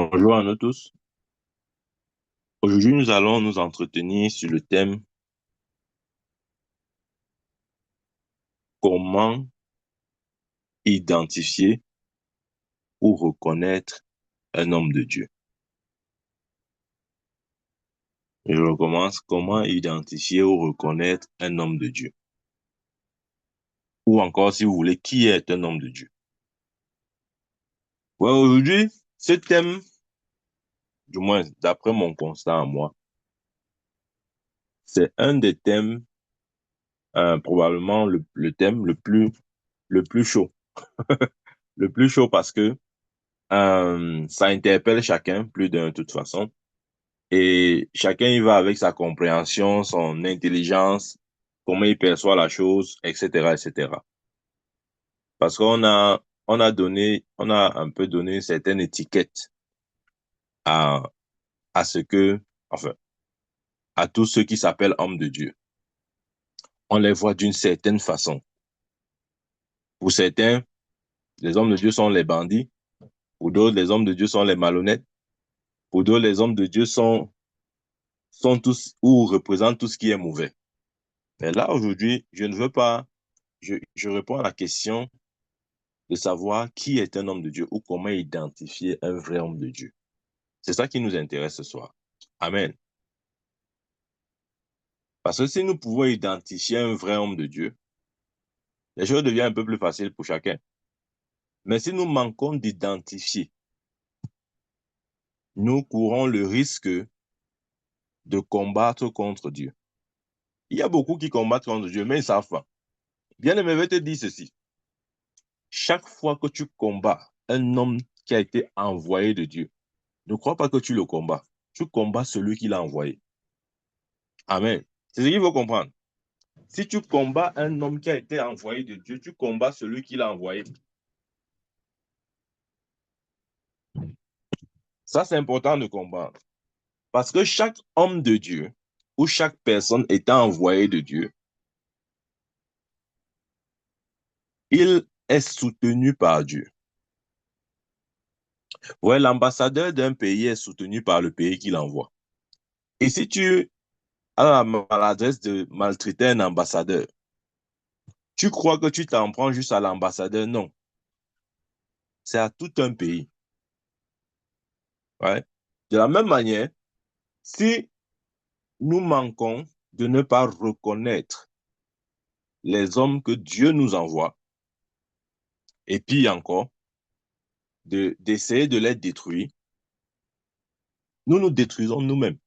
Bonjour à nous tous. Aujourd'hui, nous allons nous entretenir sur le thème comment identifier ou reconnaître un homme de Dieu. Je recommence, comment identifier ou reconnaître un homme de Dieu. Ou encore, si vous voulez, qui est un homme de Dieu. Ouais, aujourd'hui, ce thème, du moins d'après mon constat à moi, c'est un des thèmes, probablement le thème le plus chaud. Le plus chaud parce que ça interpelle chacun, plus d'un de toute façon. Et chacun y va avec sa compréhension, son intelligence, comment il perçoit la chose, etc., etc. Parce on a un peu donné une certaine étiquette à, à ce que, enfin, à tous ceux qui s'appellent hommes de Dieu. On les voit d'une certaine façon. Pour certains, les hommes de Dieu sont les bandits. Pour d'autres, les hommes de Dieu sont les malhonnêtes. Pour d'autres, les hommes de Dieu sont tous ou représentent tout ce qui est mauvais. Mais là, aujourd'hui, je ne veux pas, je réponds à la question de savoir qui est un homme de Dieu ou comment identifier un vrai homme de Dieu. C'est ça qui nous intéresse ce soir. Amen. Parce que si nous pouvons identifier un vrai homme de Dieu, les choses deviennent un peu plus faciles pour chacun. Mais si nous manquons d'identifier, nous courons le risque de combattre contre Dieu. Il y a beaucoup qui combattent contre Dieu, mais ils ne savent pas. Bien-aimé, je vais te dire ceci. Chaque fois que tu combats un homme qui a été envoyé de Dieu, ne crois pas que tu le combats. Tu combats celui qui l'a envoyé. Amen. C'est ce qu'il faut comprendre. Si tu combats un homme qui a été envoyé de Dieu, tu combats celui qui l'a envoyé. Ça, c'est important de comprendre. Parce que chaque homme de Dieu ou chaque personne étant envoyée de Dieu, il est soutenu par Dieu. Ouais, l'ambassadeur d'un pays est soutenu par le pays qu'il envoie. Et si tu as la maladresse de maltraiter un ambassadeur, tu crois que tu t'en prends juste à l'ambassadeur? Non. C'est à tout un pays. Ouais. De la même manière, si nous manquons de ne pas reconnaître les hommes que Dieu nous envoie, et puis encore, d'essayer de les détruire, nous nous détruisons nous-mêmes.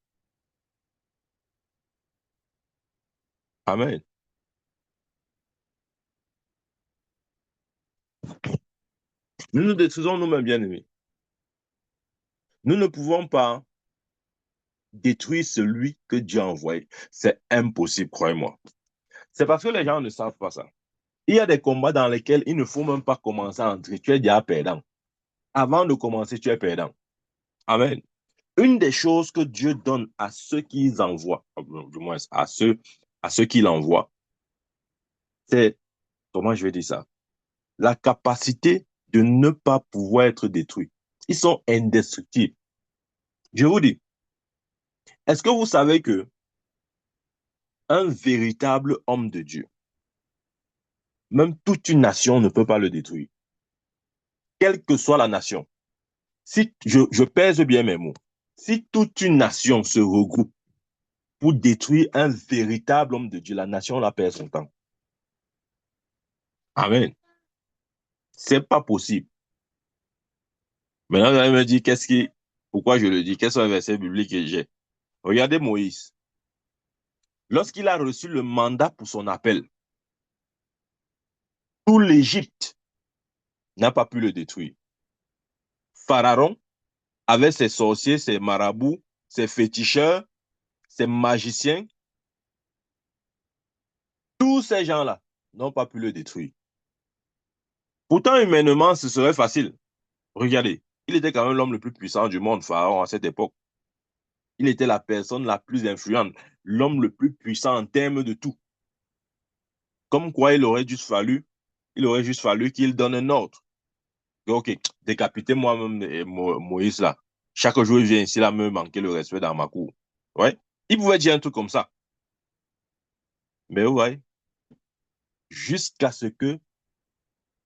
Amen. Nous nous détruisons nous-mêmes, bien-aimés. Nous ne pouvons pas détruire celui que Dieu a envoyé. C'est impossible, croyez-moi. C'est parce que les gens ne savent pas ça. Il y a des combats dans lesquels il ne faut même pas commencer à entrer. Tu es déjà perdant. Avant de commencer, tu es perdant. Amen. Une des choses que Dieu donne à ceux qu'il envoie, du moins à ceux qu'il envoie, c'est, comment je vais dire ça, la capacité de ne pas pouvoir être détruits. Ils sont indestructibles. Je vous dis, est-ce que vous savez que un véritable homme de Dieu, même toute une nation ne peut pas le détruire, quelle que soit la nation. Si je pèse bien mes mots, si toute une nation se regroupe pour détruire un véritable homme de Dieu, la nation la perd son temps. Amen. C'est pas possible. Maintenant, vous allez me dire, pourquoi je le dis? Quels sont les versets bibliques que j'ai? Regardez Moïse. Lorsqu'il a reçu le mandat pour son appel, tout l'Égypte n'a pas pu le détruire. Pharaon avait ses sorciers, ses marabouts, ses féticheurs, ses magiciens. Tous ces gens-là n'ont pas pu le détruire. Pourtant, humainement, ce serait facile. Regardez, il était quand même l'homme le plus puissant du monde, Pharaon, à cette époque. Il était la personne la plus influente, l'homme le plus puissant en termes de tout. Comme quoi, il aurait juste fallu qu'il donne un ordre. Ok, décapitez moi-même Moïse là. Chaque jour, il vient ici là me manquer le respect dans ma cour. Ouais. Il pouvait dire un truc comme ça. Mais ouais, jusqu'à ce que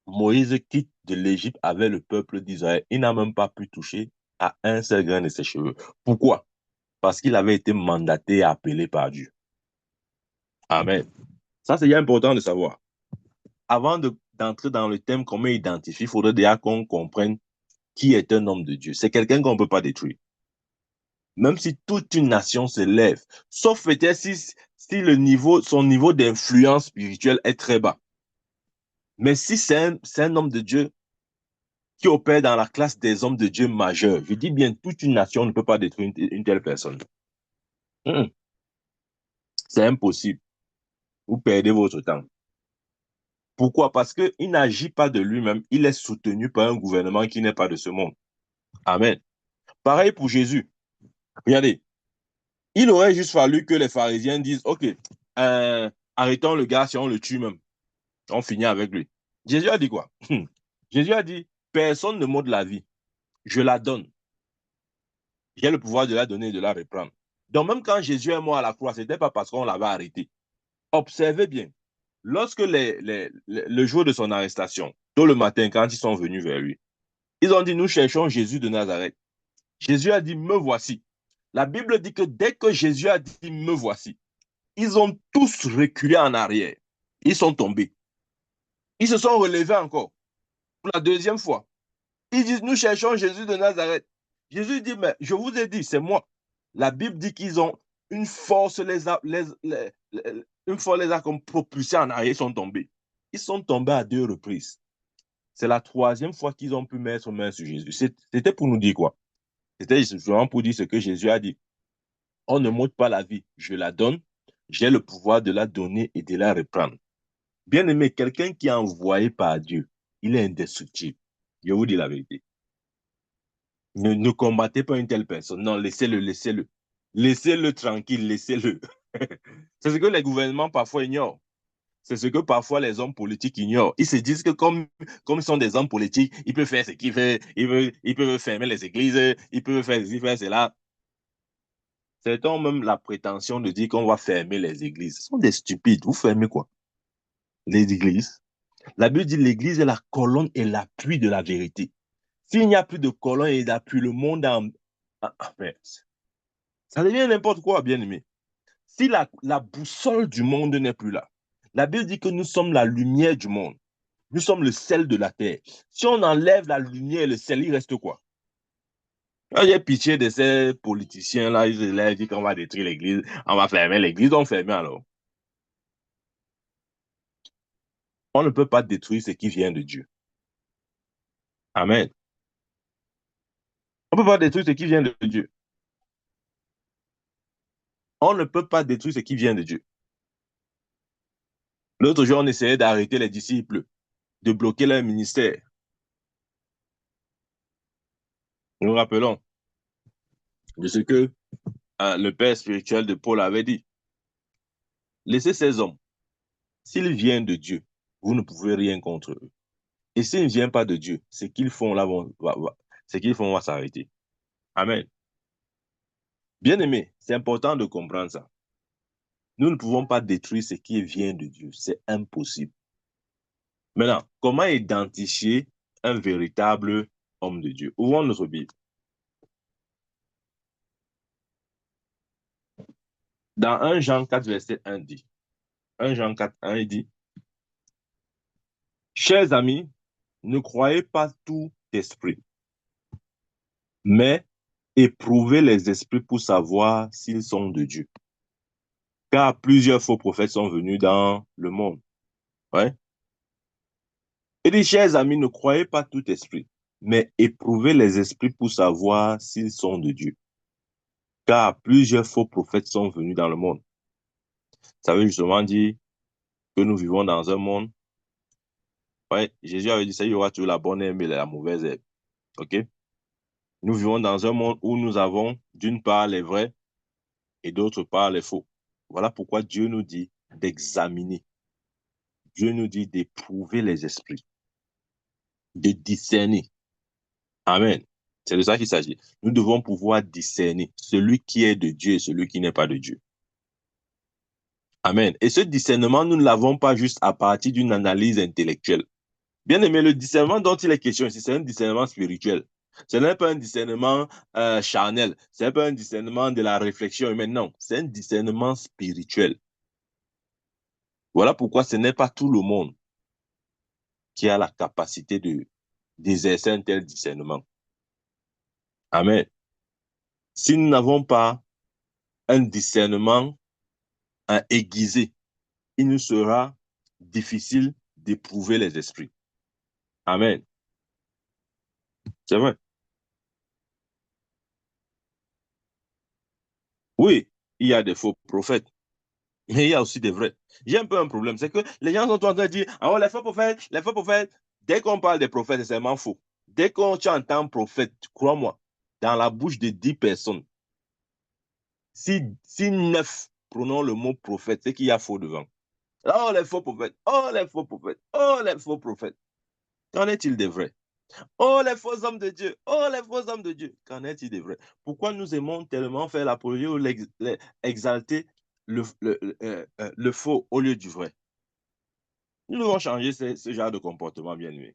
Moïse quitte de l'Égypte avec le peuple d'Israël, il n'a même pas pu toucher à un seul grain de ses cheveux. Pourquoi? Parce qu'il avait été mandaté et appelé par Dieu. Amen. Ça, c'est important de savoir. Avant d'entrer dans le thème comment identifier, il faudrait déjà qu'on comprenne qui est un homme de Dieu. C'est quelqu'un qu'on ne peut pas détruire. Même si toute une nation se lève, sauf peut-être si son niveau d'influence spirituelle est très bas. Mais si c'est un homme de Dieu qui opère dans la classe des hommes de Dieu majeurs, je dis bien, toute une nation ne peut pas détruire une telle personne. Mm. C'est impossible. Vous perdez votre temps. Pourquoi? Parce qu'il n'agit pas de lui-même, il est soutenu par un gouvernement qui n'est pas de ce monde. Amen. Pareil pour Jésus. Regardez, il aurait juste fallu que les pharisiens disent, OK, arrêtons le gars si on le tue même. On finit avec lui. Jésus a dit quoi? Jésus a dit, personne ne m'ôte la vie, je la donne. J'ai le pouvoir de la donner et de la reprendre. Donc même quand Jésus est mort à la croix, ce n'était pas parce qu'on l'avait arrêté. Observez bien, lorsque le jour de son arrestation, tôt le matin, quand ils sont venus vers lui, ils ont dit, nous cherchons Jésus de Nazareth. Jésus a dit, me voici. La Bible dit que dès que Jésus a dit, me voici, ils ont tous reculé en arrière. Ils sont tombés. Ils se sont relevés encore pour la deuxième fois. Ils disent, nous cherchons Jésus de Nazareth. Jésus dit, mais je vous ai dit, c'est moi. La Bible dit qu'ils ont une force une force les a comme propulsés en arrière, ils sont tombés. Ils sont tombés à 2 reprises. C'est la troisième fois qu'ils ont pu mettre main sur Jésus. C'était pour nous dire quoi? C'était justement pour dire ce que Jésus a dit. On ne m'ôte pas la vie, je la donne. J'ai le pouvoir de la donner et de la reprendre. Bien aimé, quelqu'un qui est envoyé par Dieu, il est indestructible. Je vous dis la vérité. Ne combattez pas une telle personne. Non, laissez-le, laissez-le. Laissez-le tranquille, laissez-le. C'est ce que les gouvernements parfois ignorent. C'est ce que parfois les hommes politiques ignorent. Ils se disent que comme ils sont des hommes politiques, ils peuvent faire ce qu'ils veulent, ils peuvent fermer les églises, ils peuvent faire ceci, faire cela. Certains ont même la prétention de dire qu'on va fermer les églises. Ce sont des stupides. Vous fermez quoi? Les églises. La Bible dit l'église est la colonne et l'appui de la vérité. S'il n'y a plus de colonne et d'appui, le monde ça devient n'importe quoi, bien aimé. Si la boussole du monde n'est plus là, la Bible dit que nous sommes la lumière du monde. Nous sommes le sel de la terre. Si on enlève la lumière et le sel, il reste quoi? J'ai pitié de ces politiciens-là, ils se lèvent, ils disent qu'on va détruire l'église, on va fermer l'église, on ferme alors. On ne peut pas détruire ce qui vient de Dieu. Amen. On ne peut pas détruire ce qui vient de Dieu. On ne peut pas détruire ce qui vient de Dieu. L'autre jour, on essayait d'arrêter les disciples, de bloquer leur ministère. Nous nous rappelons de ce que le père spirituel de Paul avait dit. Laissez ces hommes. S'ils viennent de Dieu, vous ne pouvez rien contre eux. Et s'ils ne viennent pas de Dieu, ce qu'ils font là ce qu'ils font va s'arrêter. Amen. Bien aimé, c'est important de comprendre ça. Nous ne pouvons pas détruire ce qui vient de Dieu. C'est impossible. Maintenant, comment identifier un véritable homme de Dieu? Ouvrons notre Bible. Dans 1 Jean 4, verset 1 dit, 1 Jean 4, 1, il dit, chers amis, ne croyez pas tout esprit, mais éprouvez les esprits pour savoir s'ils sont de Dieu. Car plusieurs faux prophètes sont venus dans le monde. Ouais. Il dit, chers amis, ne croyez pas tout esprit, mais éprouvez les esprits pour savoir s'ils sont de Dieu. Car plusieurs faux prophètes sont venus dans le monde. Ça veut justement dire que nous vivons dans un monde. Ouais, Jésus avait dit ça, il y aura toujours la bonne herbe et la mauvaise herbe. OK? Nous vivons dans un monde où nous avons d'une part les vrais et d'autre part les faux. Voilà pourquoi Dieu nous dit d'examiner. Dieu nous dit d'éprouver les esprits, de discerner. Amen. C'est de ça qu'il s'agit. Nous devons pouvoir discerner celui qui est de Dieu et celui qui n'est pas de Dieu. Amen. Et ce discernement, nous ne l'avons pas juste à partir d'une analyse intellectuelle. Bien aimé, le discernement dont il est question ici, c'est un discernement spirituel. Ce n'est pas un discernement charnel. Ce n'est pas un discernement de la réflexion humaine. Non, c'est un discernement spirituel. Voilà pourquoi ce n'est pas tout le monde qui a la capacité d'exercer un tel discernement. Amen. Si nous n'avons pas un discernement aiguisé, il nous sera difficile d'éprouver les esprits. Amen. C'est vrai. Oui, il y a des faux prophètes, mais il y a aussi des vrais. J'ai un peu un problème, c'est que les gens sont en train de dire, ah oh, les faux prophètes, dès qu'on parle des prophètes, c'est vraiment faux. Dès qu'on entend prophète, crois-moi, dans la bouche de 10 personnes, si 9 prenons le mot prophète, c'est qu'il y a faux devant. Oh, les faux prophètes, oh, les faux prophètes, oh, les faux prophètes. Qu'en est-il des vrais? Oh, les faux hommes de Dieu, oh, les faux hommes de Dieu. Qu'en est-il des vrais? Pourquoi nous aimons tellement faire l'apologie ou exalter le faux au lieu du vrai? Nous devons changer ce genre de comportement, bien aimé.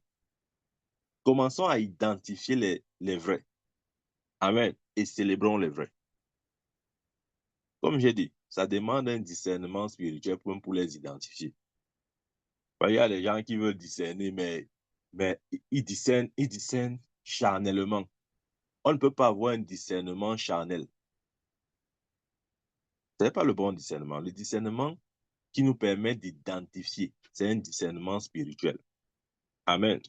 Commençons à identifier les vrais. Amen. Et célébrons les vrais. Comme j'ai dit, ça demande un discernement spirituel pour les identifier. Il y a des gens qui veulent discerner, mais ils discernent charnellement. On ne peut pas avoir un discernement charnel. Ce n'est pas le bon discernement. Le discernement qui nous permet d'identifier, c'est un discernement spirituel. Amen.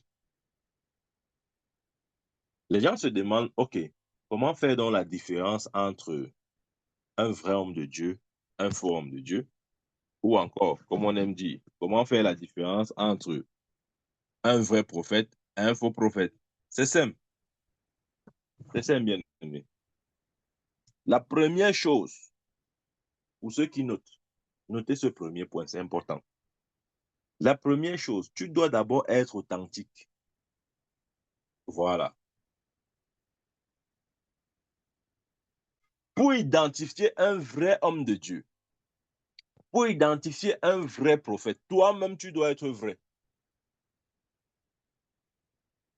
Les gens se demandent, OK, comment faire donc la différence entre un vrai homme de Dieu, un faux homme de Dieu, ou encore, comme on aime dire, comment faire la différence entre un vrai prophète et un faux prophète? C'est simple, bien aimé. La première chose, pour ceux qui notent, notez ce premier point, c'est important. La première chose, tu dois d'abord être authentique. Voilà. Pour identifier un vrai homme de Dieu, pour identifier un vrai prophète, toi-même, tu dois être vrai.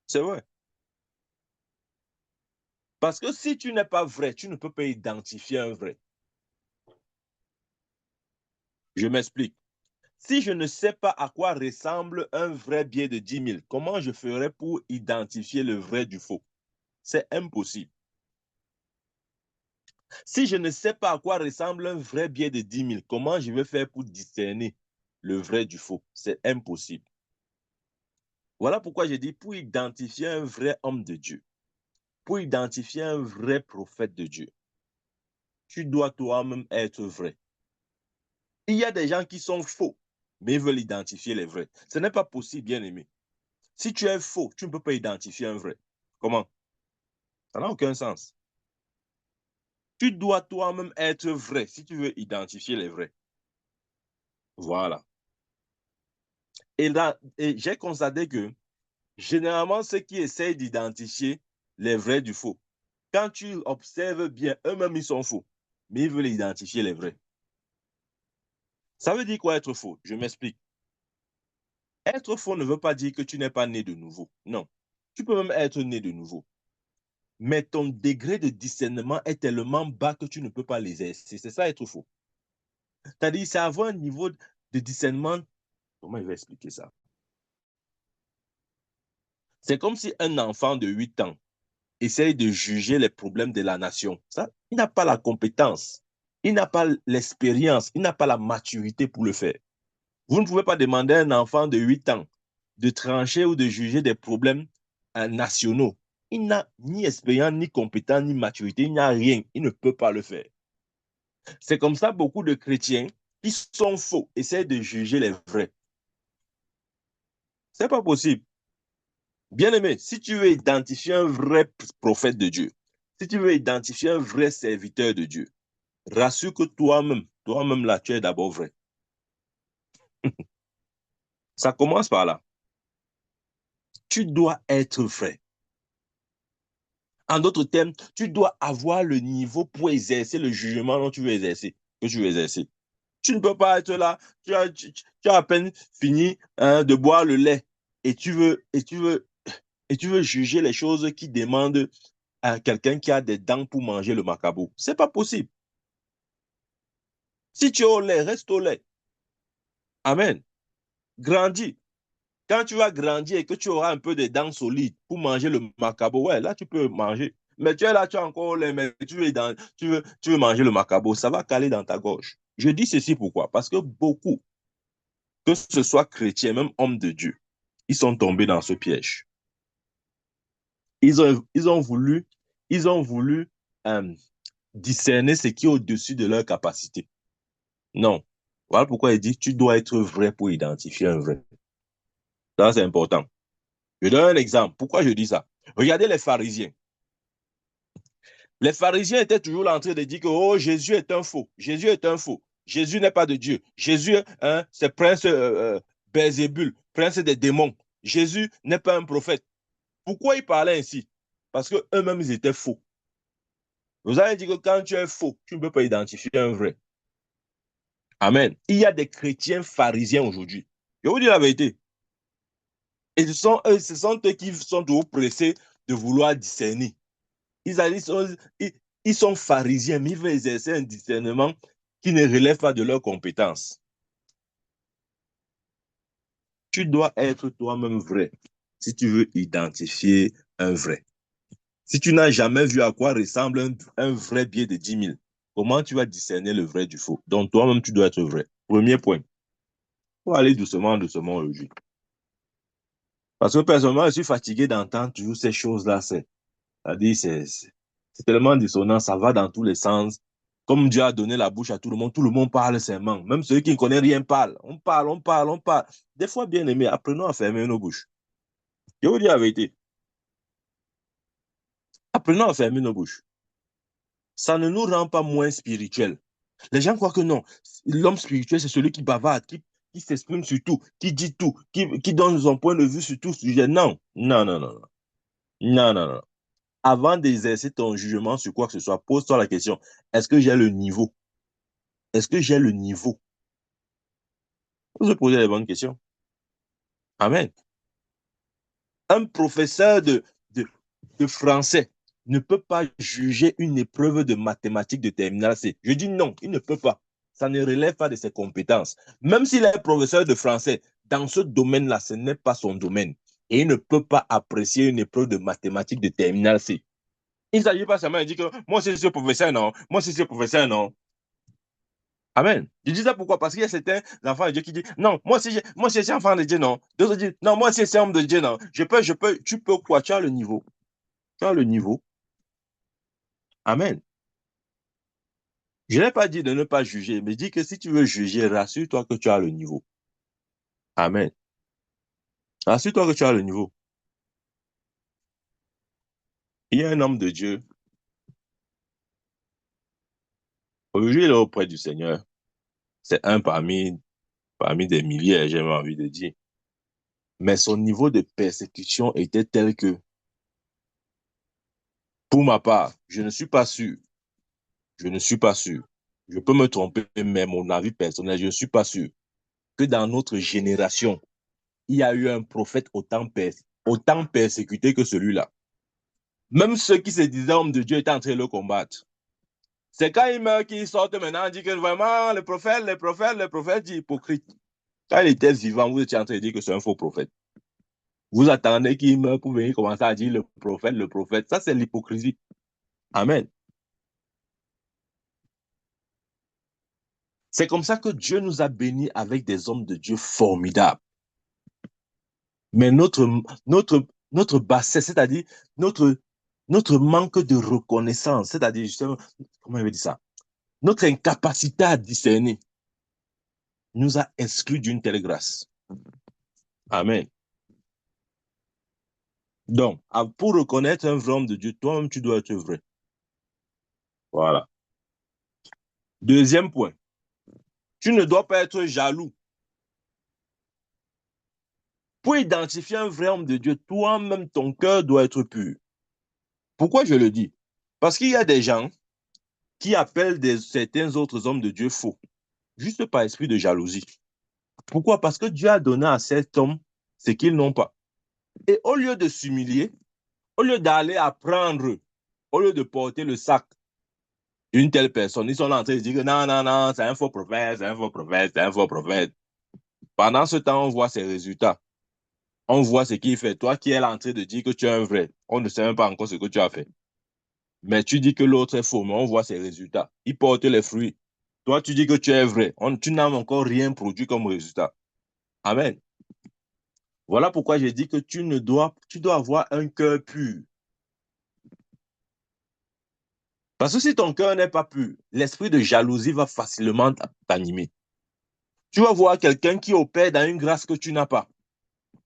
C'est vrai. Parce que si tu n'es pas vrai, tu ne peux pas identifier un vrai. Je m'explique. Si je ne sais pas à quoi ressemble un vrai billet de 10 000, comment je ferai pour identifier le vrai du faux? C'est impossible. Si je ne sais pas à quoi ressemble un vrai billet de 10 000, comment je vais faire pour discerner le vrai du faux? C'est impossible. Voilà pourquoi j'ai dit pour identifier un vrai homme de Dieu, pour identifier un vrai prophète de Dieu, tu dois toi-même être vrai. Il y a des gens qui sont faux, mais ils veulent identifier les vrais. Ce n'est pas possible, bien aimé. Si tu es faux, tu ne peux pas identifier un vrai. Comment? Ça n'a aucun sens. Tu dois toi-même être vrai si tu veux identifier les vrais. Voilà. Et là, j'ai constaté que généralement, ceux qui essayent d'identifier les vrais du faux, quand tu observes bien, eux-mêmes, ils sont faux, mais ils veulent identifier les vrais. Ça veut dire quoi être faux? Je m'explique. Être faux ne veut pas dire que tu n'es pas né de nouveau. Non. Tu peux même être né de nouveau. Mais ton degré de discernement est tellement bas que tu ne peux pas l'exercer. C'est ça être faux. C'est-à-dire, c'est avoir un niveau de discernement. Comment je vais expliquer ça? C'est comme si un enfant de 8 ans essaye de juger les problèmes de la nation. Ça, il n'a pas la compétence, il n'a pas l'expérience, il n'a pas la maturité pour le faire. Vous ne pouvez pas demander à un enfant de 8 ans de trancher ou de juger des problèmes nationaux. Il n'a ni expérience, ni compétence, ni maturité, il n'a rien. Il ne peut pas le faire. C'est comme ça beaucoup de chrétiens qui sont faux essaient de juger les vrais. C'est pas possible. Bien-aimé, si tu veux identifier un vrai prophète de Dieu, si tu veux identifier un vrai serviteur de Dieu, rassure que toi-même là, tu es d'abord vrai. Ça commence par là. Tu dois être vrai. En d'autres termes, tu dois avoir le niveau pour exercer le jugement dont tu veux exercer, que tu veux exercer. Tu ne peux pas être là, tu as à peine fini de boire le lait et tu veux juger les choses qui demandent à quelqu'un qui a des dents pour manger le macabo. C'est pas possible. Si tu es au lait, reste au lait. Amen. Grandis. Quand tu vas grandir et que tu auras un peu de dents solides pour manger le macabo, ouais, là, tu peux manger. Mais tu es là, tu as encore les mais tu veux manger le macabo, ça va caler dans ta gorge. Je dis ceci pourquoi? Parce que beaucoup, que ce soit chrétien, même homme de Dieu, ils sont tombés dans ce piège. Ils ont voulu, ils ont voulu euh, discerner ce qui est au-dessus de leur capacité. Non. Voilà pourquoi il dit, tu dois être vrai pour identifier un vrai. Ça, c'est important. Je donne un exemple. Pourquoi je dis ça? Regardez les pharisiens. Les pharisiens étaient toujours là en train de dire que oh, Jésus est un faux. Jésus est un faux. Jésus n'est pas de Dieu. Jésus, hein, c'est prince Belzébul, prince des démons. Jésus n'est pas un prophète. Pourquoi ils parlaient ainsi? Parce qu'eux-mêmes, ils étaient faux. Vous avez dit que quand tu es faux, tu ne peux pas identifier un vrai. Amen. Il y a des chrétiens pharisiens aujourd'hui. Je vous dis la vérité. Et ce sont eux qui sont toujours pressés de vouloir discerner. Ils sont pharisiens, mais ils veulent exercer un discernement qui ne relève pas de leurs compétences. Tu dois être toi-même vrai si tu veux identifier un vrai. Si tu n'as jamais vu à quoi ressemble un vrai billet de 10 000, comment tu vas discerner le vrai du faux? Donc toi-même, tu dois être vrai. Premier point. Il faut aller doucement, doucement aujourd'hui. Parce que personnellement, je suis fatigué d'entendre toujours ces choses-là. C'est-à-dire, c'est tellement dissonant, ça va dans tous les sens. Comme Dieu a donné la bouche à tout le monde parle seulement. Même ceux qui ne connaissent rien parlent. On parle, on parle, on parle. Des fois, bien aimé, apprenons à fermer nos bouches. Je vous dis la vérité. Apprenons à fermer nos bouches. Ça ne nous rend pas moins spirituels. Les gens croient que non. L'homme spirituel, c'est celui qui bavarde, qui s'exprime sur tout, qui dit tout, qui donne son point de vue sur tout sujet. Non, non, non, non, non. Non, non, non. Avant d'exercer ton jugement sur quoi que ce soit, pose-toi la question, est-ce que j'ai le niveau? Est-ce que j'ai le niveau? Vous vous posez les bonnes questions. Amen. Un professeur de français ne peut pas juger une épreuve de mathématiques de terminale C. Je dis non, il ne peut pas. Ça ne relève pas de ses compétences. Même s'il est professeur de français, dans ce domaine-là, ce n'est pas son domaine. Et il ne peut pas apprécier une épreuve de mathématiques de terminale C. Il ne s'agit pas seulement de dire que moi, c'est ce professeur, non. Moi, c'est ce professeur, non. Amen. Je dis ça pourquoi? Parce qu'il y a certains enfants de Dieu qui disent, non, moi, c'est enfant de Dieu, non. D'autres disent, non, moi, c'est homme de Dieu, non. Tu peux quoi? Tu as le niveau. Tu as le niveau. Amen. Je n'ai pas dit de ne pas juger, mais je dis que si tu veux juger, rassure-toi que tu as le niveau. Amen. Rassure-toi que tu as le niveau. Il y a un homme de Dieu. Aujourd'hui, il est auprès du Seigneur. C'est un parmi des milliers, j'ai envie de dire. Mais son niveau de persécution était tel que, pour ma part, je ne suis pas sûr. Je ne suis pas sûr. Je peux me tromper, mais mon avis personnel, je ne suis pas sûr que dans notre génération, il y a eu un prophète autant persécuté que celui-là. Même ceux qui se disaient hommes de Dieu étaient en train de le combattre. C'est quand il meurt qu'ils sortent maintenant, dit que vraiment, le prophète dit hypocrite. Quand il était vivant, vous étiez en train de dire que c'est un faux prophète. Vous attendez qu'il meure pour venir commencer à dire le prophète, le prophète. Ça, c'est l'hypocrisie. Amen. C'est comme ça que Dieu nous a bénis avec des hommes de Dieu formidables. Mais notre bassesse, c'est-à-dire notre, notre manque de reconnaissance, c'est-à-dire justement, comment je vais dire ça, notre incapacité à discerner nous a exclus d'une telle grâce. Amen. Donc, pour reconnaître un vrai homme de Dieu, toi-même, tu dois être vrai. Voilà. Deuxième point, tu ne dois pas être jaloux. Pour identifier un vrai homme de Dieu, toi-même, ton cœur doit être pur. Pourquoi je le dis? Parce qu'il y a des gens qui appellent certains autres hommes de Dieu faux, juste par esprit de jalousie. Pourquoi? Parce que Dieu a donné à cet homme ce qu'ils n'ont pas. Et au lieu de s'humilier, au lieu d'aller apprendre, au lieu de porter le sac d'une telle personne, ils sont là en train de dire que non, non, non, c'est un faux prophète, c'est un faux prophète, c'est un faux prophète. Pendant ce temps, on voit ses résultats. On voit ce qu'il fait. Toi qui es là en train de dire que tu es un vrai, on ne sait même pas encore ce que tu as fait. Mais tu dis que l'autre est faux, mais on voit ses résultats. Il porte les fruits. Toi, tu dis que tu es vrai. Tu n'as encore rien produit comme résultat. Amen. Voilà pourquoi j'ai dit que tu dois avoir un cœur pur. Parce que si ton cœur n'est pas pur, l'esprit de jalousie va facilement t'animer. Tu vas voir quelqu'un qui opère dans une grâce que tu n'as pas.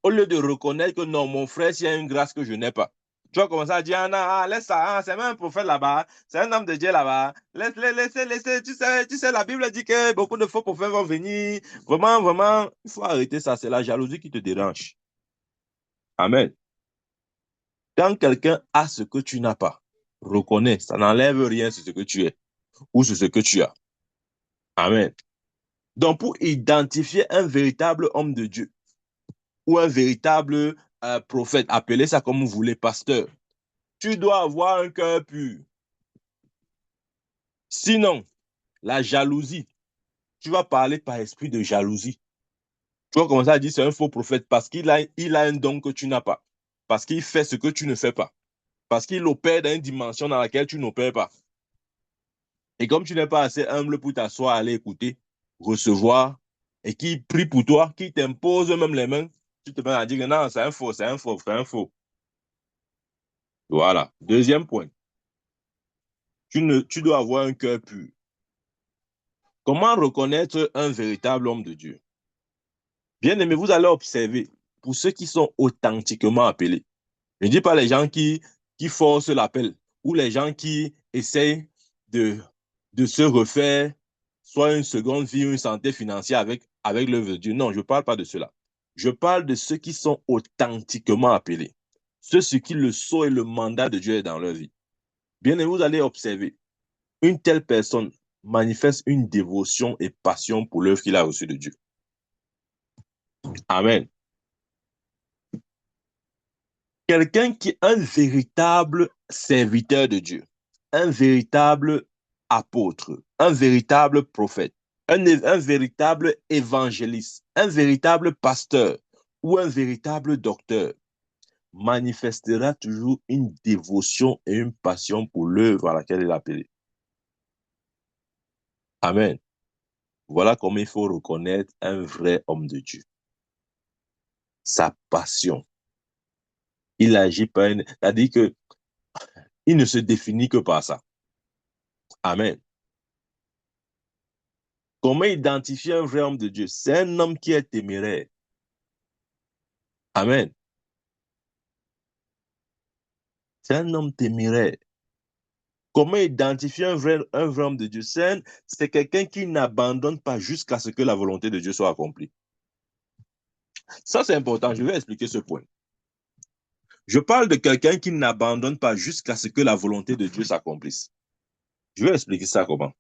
Au lieu de reconnaître que non, mon frère, s'il y a une grâce que je n'ai pas. Tu vas commencer à dire, ah, non, ah, laisse ça, ah, c'est même un prophète là-bas, c'est un homme de Dieu là-bas. Laissez. Tu sais, la Bible dit que beaucoup de faux prophètes vont venir. Vraiment, vraiment, il faut arrêter ça. C'est la jalousie qui te dérange. Amen. Quand quelqu'un a ce que tu n'as pas, reconnais, ça n'enlève rien sur ce que tu es ou sur ce que tu as. Amen. Donc, pour identifier un véritable homme de Dieu ou un véritable prophète, appelez ça comme vous voulez, pasteur, tu dois avoir un cœur pur. Sinon, la jalousie, tu vas parler par esprit de jalousie. Tu vas commencer à dire c'est un faux prophète parce qu'il a un don que tu n'as pas. Parce qu'il fait ce que tu ne fais pas. Parce qu'il opère dans une dimension dans laquelle tu n'opères pas. Et comme tu n'es pas assez humble pour t'asseoir, aller écouter, recevoir, et qui prie pour toi, qui t'impose même les mains, tu te mets à dire que non, c'est un faux, c'est un faux, c'est un faux. Voilà. Deuxième point, tu dois avoir un cœur pur. Comment reconnaître un véritable homme de Dieu? Bien aimé, vous allez observer, pour ceux qui sont authentiquement appelés, je ne dis pas les gens qui forcent l'appel ou les gens qui essayent de, de se refaire soit une seconde vie, une santé financière avec l'œuvre de Dieu. Non, je ne parle pas de cela. Je parle de ceux qui sont authentiquement appelés. Ceux sur qui le sceau et le mandat de Dieu est dans leur vie. Bien aimé, vous allez observer, une telle personne manifeste une dévotion et passion pour l'œuvre qu'il a reçue de Dieu. Amen. Quelqu'un qui est un véritable serviteur de Dieu, un véritable apôtre, un véritable prophète, un véritable évangéliste, un véritable pasteur ou un véritable docteur manifestera toujours une dévotion et une passion pour l'œuvre à laquelle il est appelé. Amen. Voilà comment il faut reconnaître un vrai homme de Dieu. Sa passion. Il agit par une... C'est-à-dire que il ne se définit que par ça. Amen. Comment identifier un vrai homme de Dieu? C'est un homme qui est téméraire. Amen. C'est un homme téméraire. Comment identifier un vrai homme de Dieu? C'est quelqu'un qui n'abandonne pas jusqu'à ce que la volonté de Dieu soit accomplie. Ça, c'est important. Je vais expliquer ce point. Je parle de quelqu'un qui n'abandonne pas jusqu'à ce que la volonté de Dieu s'accomplisse. Je vais expliquer ça comment.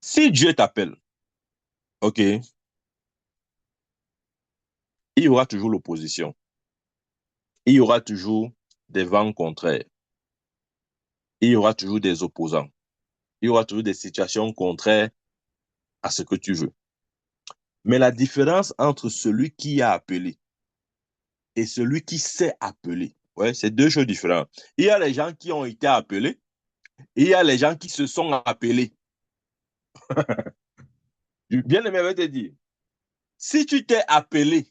Si Dieu t'appelle, OK, il y aura toujours l'opposition. Il y aura toujours des vents contraires. Il y aura toujours des opposants. Il y aura toujours des situations contraires à ce que tu veux. Mais la différence entre celui qui a appelé et celui qui s'est appelé, ouais, c'est deux choses différentes. Il y a les gens qui ont été appelés et il y a les gens qui se sont appelés. Bien aimé, je vais te dire, si tu t'es appelé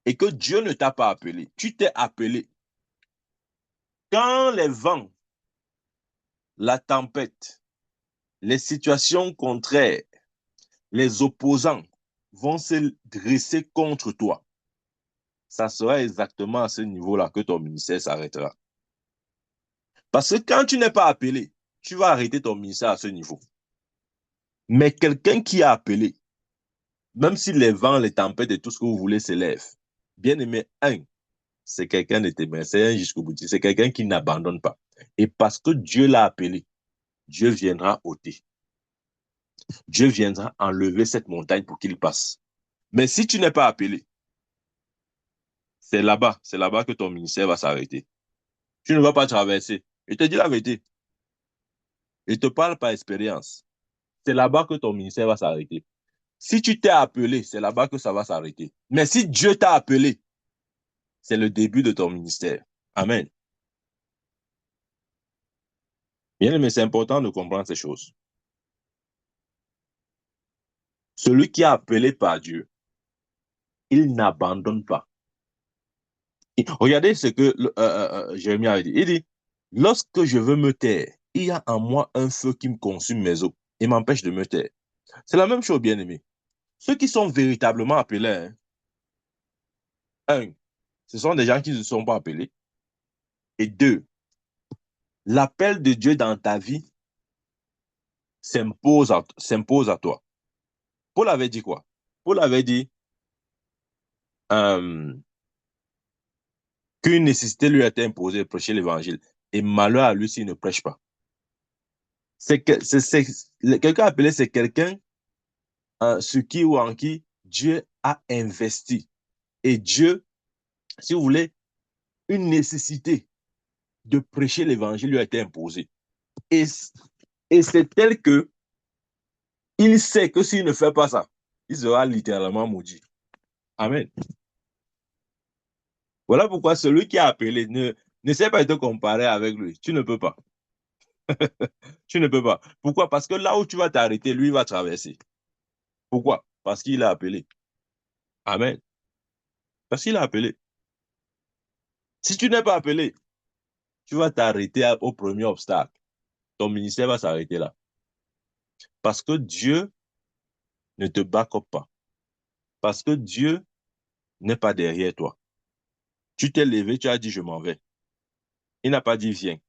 et que Dieu ne t'a pas appelé, tu t'es appelé. Quand les vents, la tempête, les situations contraires, les opposants vont se dresser contre toi, ça sera exactement à ce niveau-là que ton ministère s'arrêtera. Parce que quand tu n'es pas appelé, tu vas arrêter ton ministère à ce niveau. Mais quelqu'un qui a appelé, même si les vents, les tempêtes et tout ce que vous voulez s'élèvent, bien aimé, c'est quelqu'un de téméraire, c'est un jusqu'au bout. C'est quelqu'un qui n'abandonne pas. Et parce que Dieu l'a appelé, Dieu viendra ôter. Dieu viendra enlever cette montagne pour qu'il passe. Mais si tu n'es pas appelé, c'est là-bas que ton ministère va s'arrêter. Tu ne vas pas traverser. Je te dis la vérité. Je te parle par expérience. C'est là-bas que ton ministère va s'arrêter. Si tu t'es appelé, c'est là-bas que ça va s'arrêter. Mais si Dieu t'a appelé, c'est le début de ton ministère. Amen. Bien, mais c'est important de comprendre ces choses. Celui qui est appelé par Dieu, il n'abandonne pas. Regardez ce que Jérémie a dit. Il dit, lorsque je veux me taire, il y a en moi un feu qui me consume mes os et m'empêche de me taire. C'est la même chose, bien aimé. Ceux qui sont véritablement appelés, hein, un, ce sont des gens qui ne sont pas appelés. Et deux, l'appel de Dieu dans ta vie s'impose à toi. Paul avait dit quoi? Paul avait dit euh, qu'une nécessité lui a été imposée de prêcher l'évangile. Et malheur à lui s'il ne prêche pas. Quelqu'un appelé, c'est quelqu'un sur qui ou en qui Dieu a investi. Et Dieu, si vous voulez, une nécessité de prêcher l'évangile lui a été imposée. Et, et c'est tel que il sait que s'il ne fait pas ça, il sera littéralement maudit. Amen. Voilà pourquoi celui qui a appelé ne sait pas te comparer avec lui. Tu ne peux pas. Tu ne peux pas. Pourquoi? Parce que là où tu vas t'arrêter, lui va traverser. Pourquoi? Parce qu'il a appelé. Amen. Parce qu'il a appelé. Si tu n'es pas appelé, tu vas t'arrêter au premier obstacle. Ton ministère va s'arrêter là. Parce que Dieu ne te backup pas. Parce que Dieu n'est pas derrière toi. Tu t'es levé, tu as dit je m'en vais. Il n'a pas dit viens.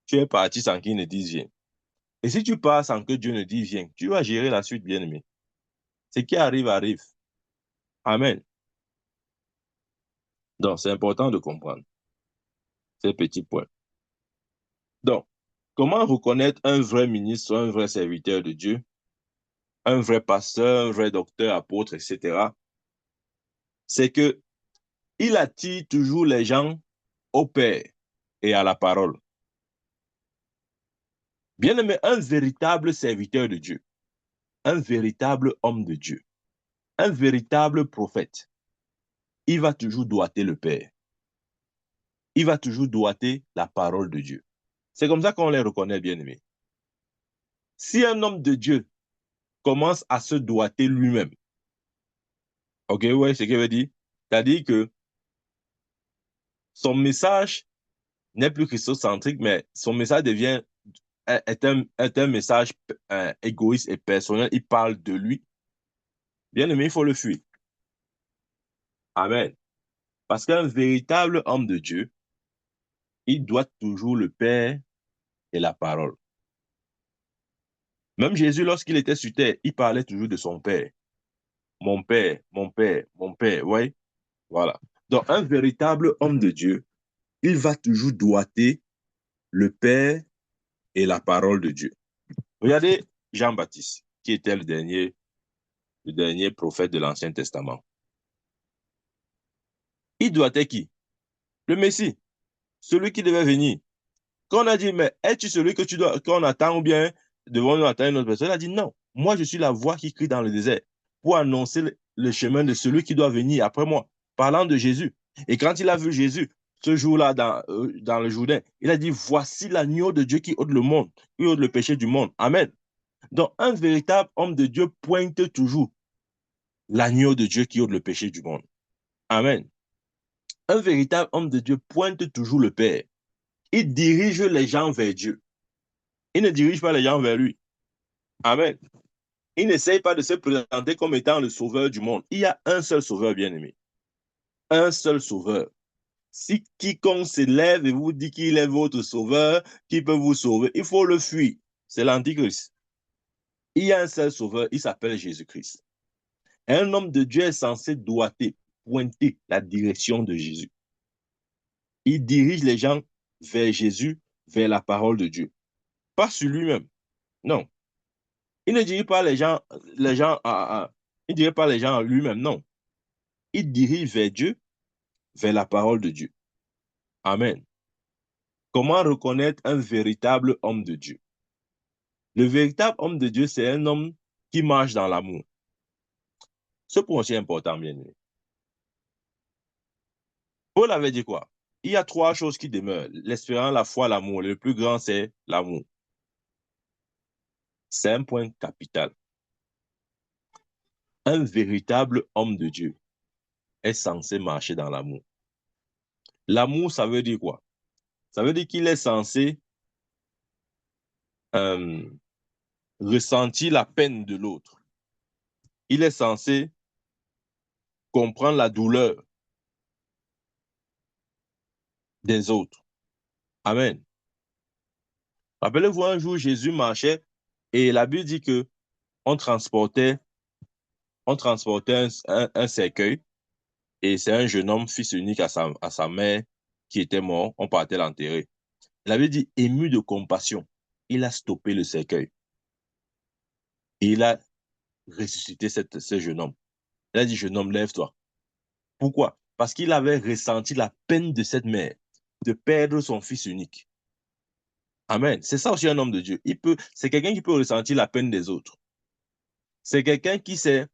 Tu es parti sans qu'il ne dise viens. Et si tu pars sans que Dieu ne dise viens, tu vas gérer la suite, bien-aimé. Ce qui arrive, arrive. Amen. Donc, c'est important de comprendre ces petits points. Donc, comment reconnaître un vrai ministre, un vrai serviteur de Dieu, un vrai pasteur, un vrai docteur, apôtre, etc. C'est que il attire toujours les gens au Père et à la parole. Bien aimé, un véritable serviteur de Dieu, un véritable homme de Dieu, un véritable prophète, il va toujours doiter le Père. Il va toujours doiter la parole de Dieu. C'est comme ça qu'on les reconnaît, bien aimés. Si un homme de Dieu commence à se doiter lui-même, ok, ouais, c'est ce qu'il veut dire. C'est-à-dire que son message n'est plus christocentrique, mais son message devient est un message égoïste et personnel. Il parle de lui. Bien aimé, il faut le fuir. Amen. Parce qu'un véritable homme de Dieu, il doit toujours le Père et la parole. Même Jésus, lorsqu'il était sur terre, il parlait toujours de son Père. Mon Père, mon Père, mon Père. Oui, voilà. Donc, un véritable homme de Dieu, il va toujours doiter le Père et la parole de Dieu. Regardez Jean-Baptiste, qui était le dernier prophète de l'Ancien Testament. Il doitait qui? Le Messie, celui qui devait venir. Quand on a dit, mais es-tu celui que qu'on attend ou bien devons-nous attendre une autre personne? Il a dit, non, moi je suis la voix qui crie dans le désert pour annoncer le chemin de celui qui doit venir après moi, parlant de Jésus. Et quand il a vu Jésus, ce jour-là dans le Jourdain, il a dit, voici l'agneau de Dieu qui ôte le monde, qui ôte le péché du monde. Amen. Donc un véritable homme de Dieu pointe toujours l'agneau de Dieu qui ôte le péché du monde. Amen. Un véritable homme de Dieu pointe toujours le Père. Il dirige les gens vers Dieu. Il ne dirige pas les gens vers lui. Amen. Il n'essaye pas de se présenter comme étant le sauveur du monde. Il y a un seul sauveur, bien-aimé. Un seul sauveur. Si quiconque s'élève et vous dit qu'il est votre sauveur, qui peut vous sauver, il faut le fuir. C'est l'Antichrist. Il y a un seul sauveur, il s'appelle Jésus-Christ. Un homme de Dieu est censé doiter, pointer la direction de Jésus. Il dirige les gens vers Jésus, vers la parole de Dieu. Pas sur lui-même. Non. Il ne dirige pas il dirige pas les gens à lui-même. Non. Il dirige vers Dieu, vers la parole de Dieu. Amen. Comment reconnaître un véritable homme de Dieu? Le véritable homme de Dieu, c'est un homme qui marche dans l'amour. Ce point aussi est important, bien aimé. Paul avait dit quoi? Il y a trois choses qui demeurent. L'espérance, la foi, l'amour. Le plus grand, c'est l'amour. C'est un point capital. Un véritable homme de Dieu est censé marcher dans l'amour. L'amour, ça veut dire quoi? Ça veut dire qu'il est censé euh, ressentir la peine de l'autre. Il est censé comprendre la douleur des autres. Amen. Rappelez-vous, un jour, Jésus marchait et la Bible dit que on transportait, on transportait un cercueil et c'est un jeune homme, fils unique à sa mère, qui était mort. On partait l'enterrer. Il avait dit, ému de compassion, il a stoppé le cercueil et il a ressuscité ce jeune homme. Il a dit, jeune homme, lève-toi. Pourquoi? Parce qu'il avait ressenti la peine de cette mère de perdre son fils unique. Amen. C'est ça aussi un homme de Dieu. C'est quelqu'un qui peut ressentir la peine des autres. C'est quelqu'un qui se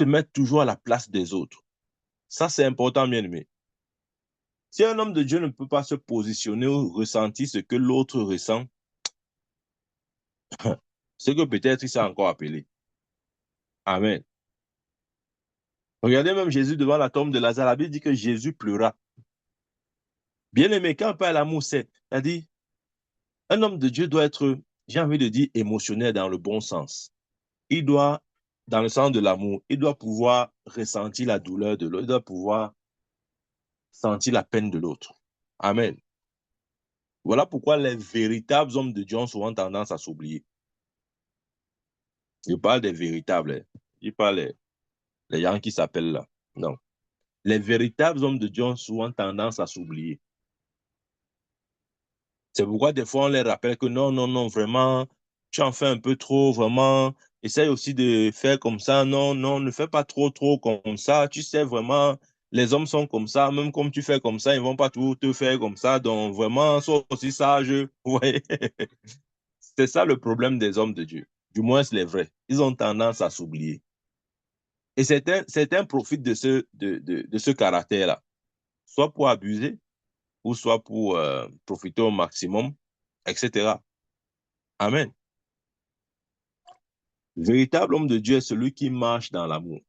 met toujours à la place des autres. Ça, c'est important, bien aimé. Si un homme de Dieu ne peut pas se positionner ou ressentir ce que l'autre ressent, c'est que peut-être il s'est encore appelé. Amen. Regardez même Jésus devant la tombe de Lazare. La Bible dit que Jésus pleura. Bien aimé, quand on parle d'amour, c'est-à-dire, un homme de Dieu doit être, j'ai envie de dire, émotionnel dans le bon sens. Il doit, dans le sens de l'amour, il doit pouvoir ressentir la douleur de l'autre, il doit pouvoir sentir la peine de l'autre. Amen. Voilà pourquoi les véritables hommes de Dieu ont souvent tendance à s'oublier. Je parle des véritables. Je parle les gens qui s'appellent là. Non. Les véritables hommes de Dieu ont souvent tendance à s'oublier. C'est pourquoi des fois on les rappelle que non, non, non, vraiment, tu en fais un peu trop, vraiment. Essaye aussi de faire comme ça. Non, non, ne fais pas trop, trop comme ça. Tu sais, vraiment, les hommes sont comme ça. Même comme tu fais comme ça, ils ne vont pas tout te faire comme ça. Donc, vraiment, sois aussi sage. Vous voyez? C'est ça le problème des hommes de Dieu. Du moins, c'est les vrais. Ils ont tendance à s'oublier. Et certains profitent de ce caractère-là, soit pour abuser, ou soit pour profiter au maximum, etc. Amen. Le véritable homme de Dieu est celui qui marche dans l'amour.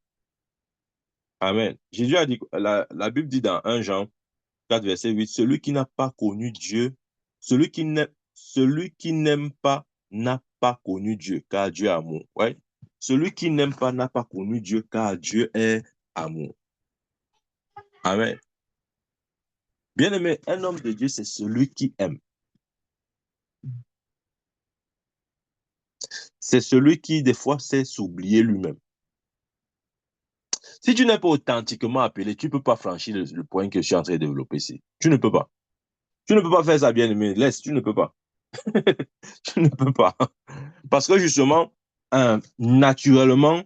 Amen. Jésus a dit, la Bible dit dans 1 Jean 4, verset 8, celui qui n'a pas connu Dieu, celui qui n'aime pas n'a pas connu Dieu, car Dieu est amour. Ouais. Celui qui n'aime pas n'a pas connu Dieu, car Dieu est amour. Amen. Bien-aimé, un homme de Dieu, c'est celui qui aime. C'est celui qui, des fois, sait s'oublier lui-même. Si tu n'es pas authentiquement appelé, tu ne peux pas franchir le point que je suis en train de développer ici. Tu ne peux pas. Tu ne peux pas faire ça, bien-aimé. Laisse, tu ne peux pas. Tu ne peux pas. Parce que justement, naturellement,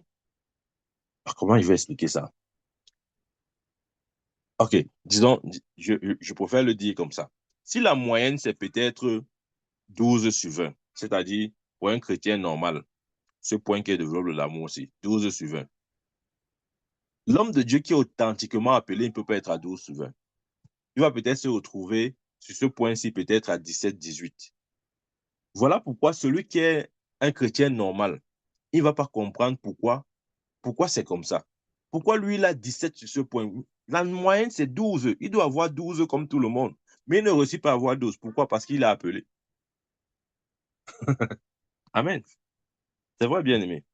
comment je vais expliquer ça? Ok, disons, je préfère le dire comme ça. Si la moyenne, c'est peut-être 12 sur 20, c'est-à-dire pour un chrétien normal, ce point qui développe l'amour aussi, 12 sur 20. L'homme de Dieu qui est authentiquement appelé ne peut pas être à 12 sur 20. Il va peut-être se retrouver sur ce point-ci, peut-être à 17, 18. Voilà pourquoi celui qui est un chrétien normal, il ne va pas comprendre pourquoi c'est comme ça. Pourquoi lui, il a 17 sur ce point. La moyenne, c'est 12. Il doit avoir 12 comme tout le monde. Mais il ne réussit pas à avoir 12. Pourquoi? Parce qu'il est appelé. Amen. C'est vrai, bien aimé.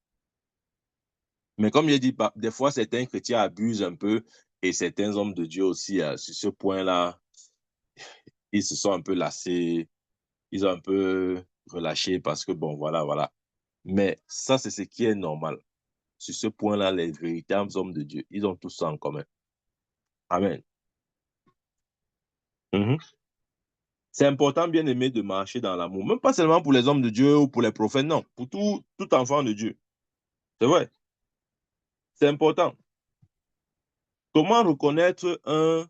Mais comme je dis, des fois, certains chrétiens abusent un peu et certains hommes de Dieu aussi, sur ce point-là, ils se sont un peu lassés, ils ont un peu relâché parce que, bon, voilà, voilà. Mais ça, c'est ce qui est normal. Sur ce point-là, les véritables hommes de Dieu, ils ont tout ça en commun. Amen. Mhm. C'est important, bien aimé, de marcher dans l'amour. Même pas seulement pour les hommes de Dieu ou pour les prophètes, non. Pour tout enfant de Dieu. C'est vrai. C'est important. Comment reconnaître un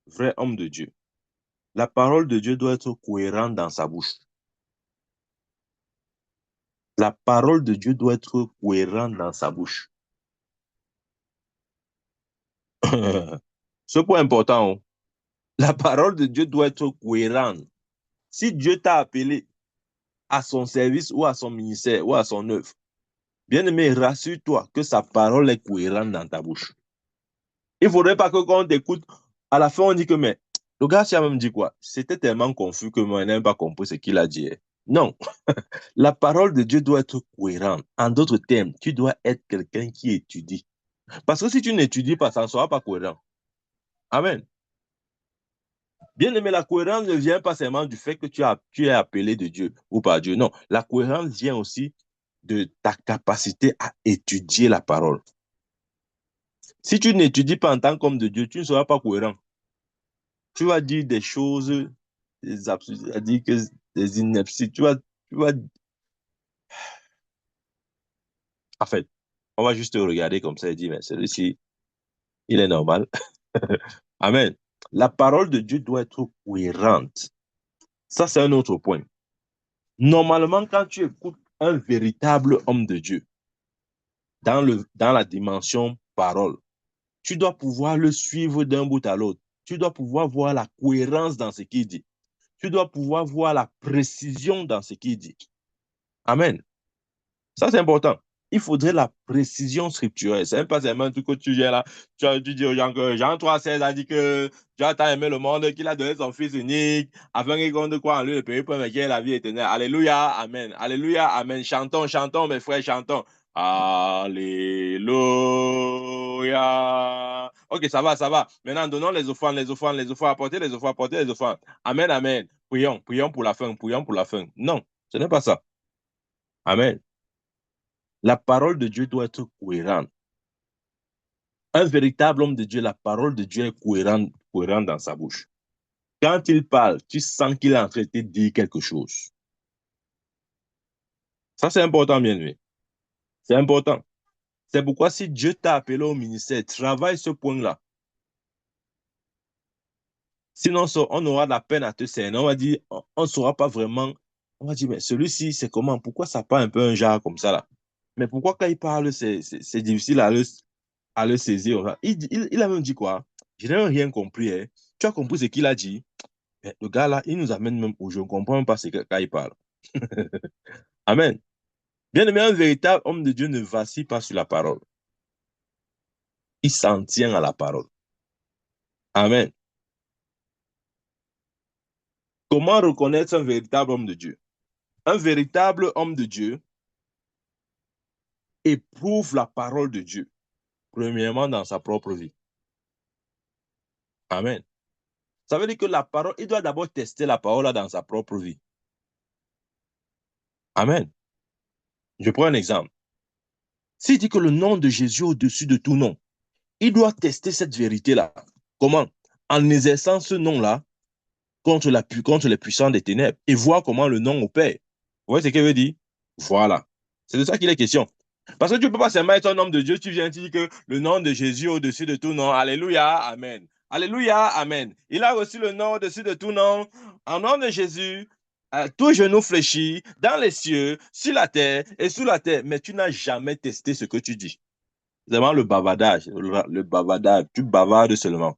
vrai homme de Dieu? La parole de Dieu doit être cohérente dans sa bouche. La parole de Dieu doit être cohérente dans sa bouche. Ce point important, oh. La parole de Dieu doit être cohérente. Si Dieu t'a appelé à son service ou à son ministère ou à son œuvre, bien-aimé, rassure-toi que sa parole est cohérente dans ta bouche. Il ne faudrait pas que quand on t'écoute, à la fin, on dit que, mais le gars, tu as même dit quoi? C'était tellement confus que moi, je n'ai pas compris ce qu'il a dit. Non, la parole de Dieu doit être cohérente. En d'autres termes, tu dois être quelqu'un qui étudie. Parce que si tu n'étudies pas, ça ne sera pas cohérent. Amen. Bien aimé, la cohérence ne vient pas seulement du fait que tu es appelé de Dieu ou par Dieu. Non, la cohérence vient aussi de ta capacité à étudier la parole. Si tu n'étudies pas en tant qu'homme de Dieu, tu ne seras pas cohérent. Tu vas dire des choses, des absurdes, dire que des inepties. Tu vas, en fait, on va juste te regarder comme ça et dire, mais celui-ci, il est normal. Amen. La parole de Dieu doit être cohérente. Ça, c'est un autre point. Normalement, quand tu écoutes un véritable homme de Dieu dans la dimension parole, tu dois pouvoir le suivre d'un bout à l'autre. Tu dois pouvoir voir la cohérence dans ce qu'il dit. Tu dois pouvoir voir la précision dans ce qu'il dit. Amen. Ça, c'est important. Il faudrait la précision scripturelle. C'est pas seulement un truc que tu viens là, tu dis aux gens que Jean 3,16 a dit que Dieu a tant aimé le monde qu'il a donné son Fils unique afin qu'il compte quoi en lui le périr pour mais qu'il ait la vie éternelle. Alléluia, Amen. Alléluia, Amen. Chantons, chantons, mes frères, chantons. Alléluia. Ok, ça va, ça va. Maintenant, donnons les offrandes, les offrandes, les offrandes, apportez les offrandes, apportez les offrandes. Amen, Amen. Prions, prions pour la fin, prions pour la fin. Non, ce n'est pas ça. Amen. La parole de Dieu doit être cohérente. Un véritable homme de Dieu, la parole de Dieu est cohérente dans sa bouche. Quand il parle, tu sens qu'il est en train de te dire quelque chose. Ça, c'est important, bien aimé. C'est important. C'est pourquoi si Dieu t'a appelé au ministère, travaille ce point-là. Sinon, on aura de la peine à te cerner. On va dire, on ne saura pas vraiment. On va dire, mais celui-ci, c'est comment? Pourquoi ça parle un peu un genre comme ça là? Mais pourquoi quand il parle, c'est difficile à le saisir. Il a même dit quoi? Je n'ai rien compris. Hein. Tu as compris ce qu'il a dit? Mais le gars là, il nous amène même où je ne comprends même pas ce que, quand il parle. Amen. Bien aimé, un véritable homme de Dieu ne vacille pas sur la parole. Il s'en tient à la parole. Amen. Comment reconnaître un véritable homme de Dieu? Un véritable homme de Dieu éprouve la parole de Dieu, premièrement dans sa propre vie. Amen. Ça veut dire que la parole, il doit d'abord tester la parole là dans sa propre vie. Amen. Je prends un exemple. S'il dit que le nom de Jésus est au-dessus de tout nom, il doit tester cette vérité-là. Comment? En exerçant ce nom-là contre les puissants des ténèbres et voir comment le nom opère. Vous voyez ce qu'il veut dire? Voilà. C'est de ça qu'il est question. Parce que tu ne peux pas seulement être un homme de Dieu, tu viens dire que le nom de Jésus est au-dessus de tout nom. Alléluia, Amen. Alléluia, Amen. Il a reçu le nom au-dessus de tout nom. En nom de Jésus, tout genou fléchit dans les cieux, sur la terre et sous la terre. Mais tu n'as jamais testé ce que tu dis. C'est vraiment le bavardage. Le bavardage. Tu bavardes seulement.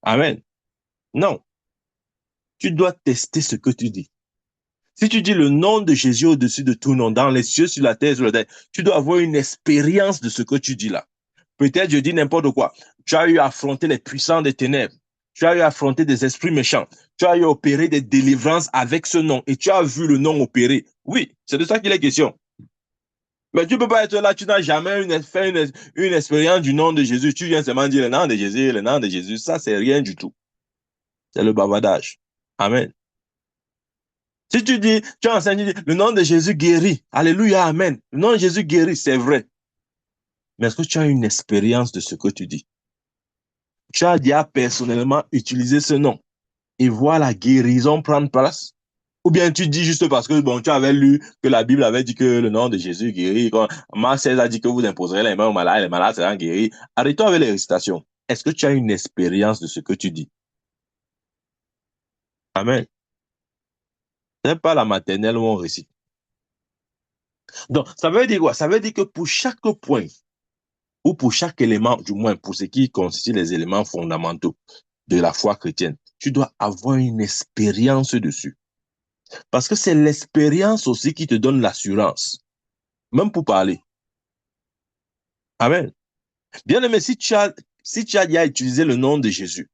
Amen. Non. Tu dois tester ce que tu dis. Si tu dis le nom de Jésus au-dessus de tout nom, dans les cieux, sur la terre, sur la terre, tu dois avoir une expérience de ce que tu dis là. Peut-être je dis n'importe quoi. Tu as eu à affronter les puissants des ténèbres. Tu as eu à affronter des esprits méchants. Tu as eu à opérer des délivrances avec ce nom et tu as vu le nom opérer. Oui, c'est de ça qu'il est question. Mais tu ne peux pas être là, tu n'as jamais fait une expérience du nom de Jésus. Tu viens seulement dire le nom de Jésus, le nom de Jésus. Ça, c'est rien du tout. C'est le bavardage. Amen. Si tu dis, tu enseignes, tu dis, le nom de Jésus guérit. Alléluia, Amen. Le nom de Jésus guérit, c'est vrai. Mais est-ce que tu as une expérience de ce que tu dis? Tu as déjà personnellement utilisé ce nom et voir la guérison prendre place? Ou bien tu dis juste parce que bon, tu avais lu que la Bible avait dit que le nom de Jésus guérit. Quand Marc 16 a dit que vous imposerez les mains aux malades, les malades seront guéris. Arrêtons avec les récitations. Est-ce que tu as une expérience de ce que tu dis? Amen. Ce n'est pas la maternelle où on récite. Donc, ça veut dire quoi? Ça veut dire que pour chaque point, ou pour chaque élément, du moins pour ce qui constitue les éléments fondamentaux de la foi chrétienne, tu dois avoir une expérience dessus. Parce que c'est l'expérience aussi qui te donne l'assurance, même pour parler. Amen. Bien aimé, si tu as déjà utilisé le nom de Jésus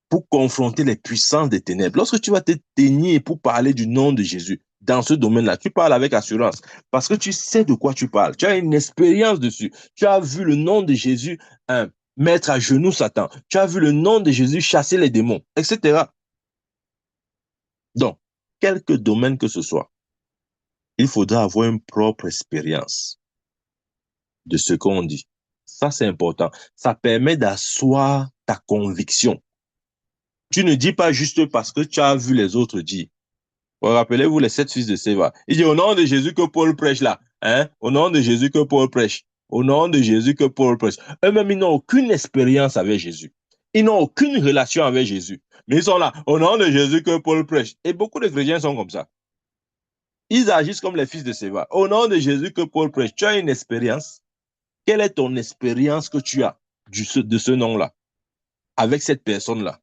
pour confronter les puissances des ténèbres, lorsque tu vas te tenir pour parler du nom de Jésus dans ce domaine-là, tu parles avec assurance parce que tu sais de quoi tu parles. Tu as une expérience dessus. Tu as vu le nom de Jésus mettre à genoux Satan. Tu as vu le nom de Jésus chasser les démons, etc. Donc, quelque domaine que ce soit, il faudra avoir une propre expérience de ce qu'on dit. Ça, c'est important. Ça permet d'asseoir ta conviction. Tu ne dis pas juste parce que tu as vu les autres dire. Vous rappelez-vous les 7 fils de Séva. Il dit au nom de Jésus que Paul prêche là. Hein? Au nom de Jésus que Paul prêche. Au nom de Jésus que Paul prêche. Eux-mêmes, ils n'ont aucune expérience avec Jésus. Ils n'ont aucune relation avec Jésus. Mais ils sont là. Au nom de Jésus que Paul prêche. Et beaucoup de chrétiens sont comme ça. Ils agissent comme les fils de Séva. Au nom de Jésus que Paul prêche. Tu as une expérience. Quelle est ton expérience que tu as de ce nom-là? Avec cette personne-là?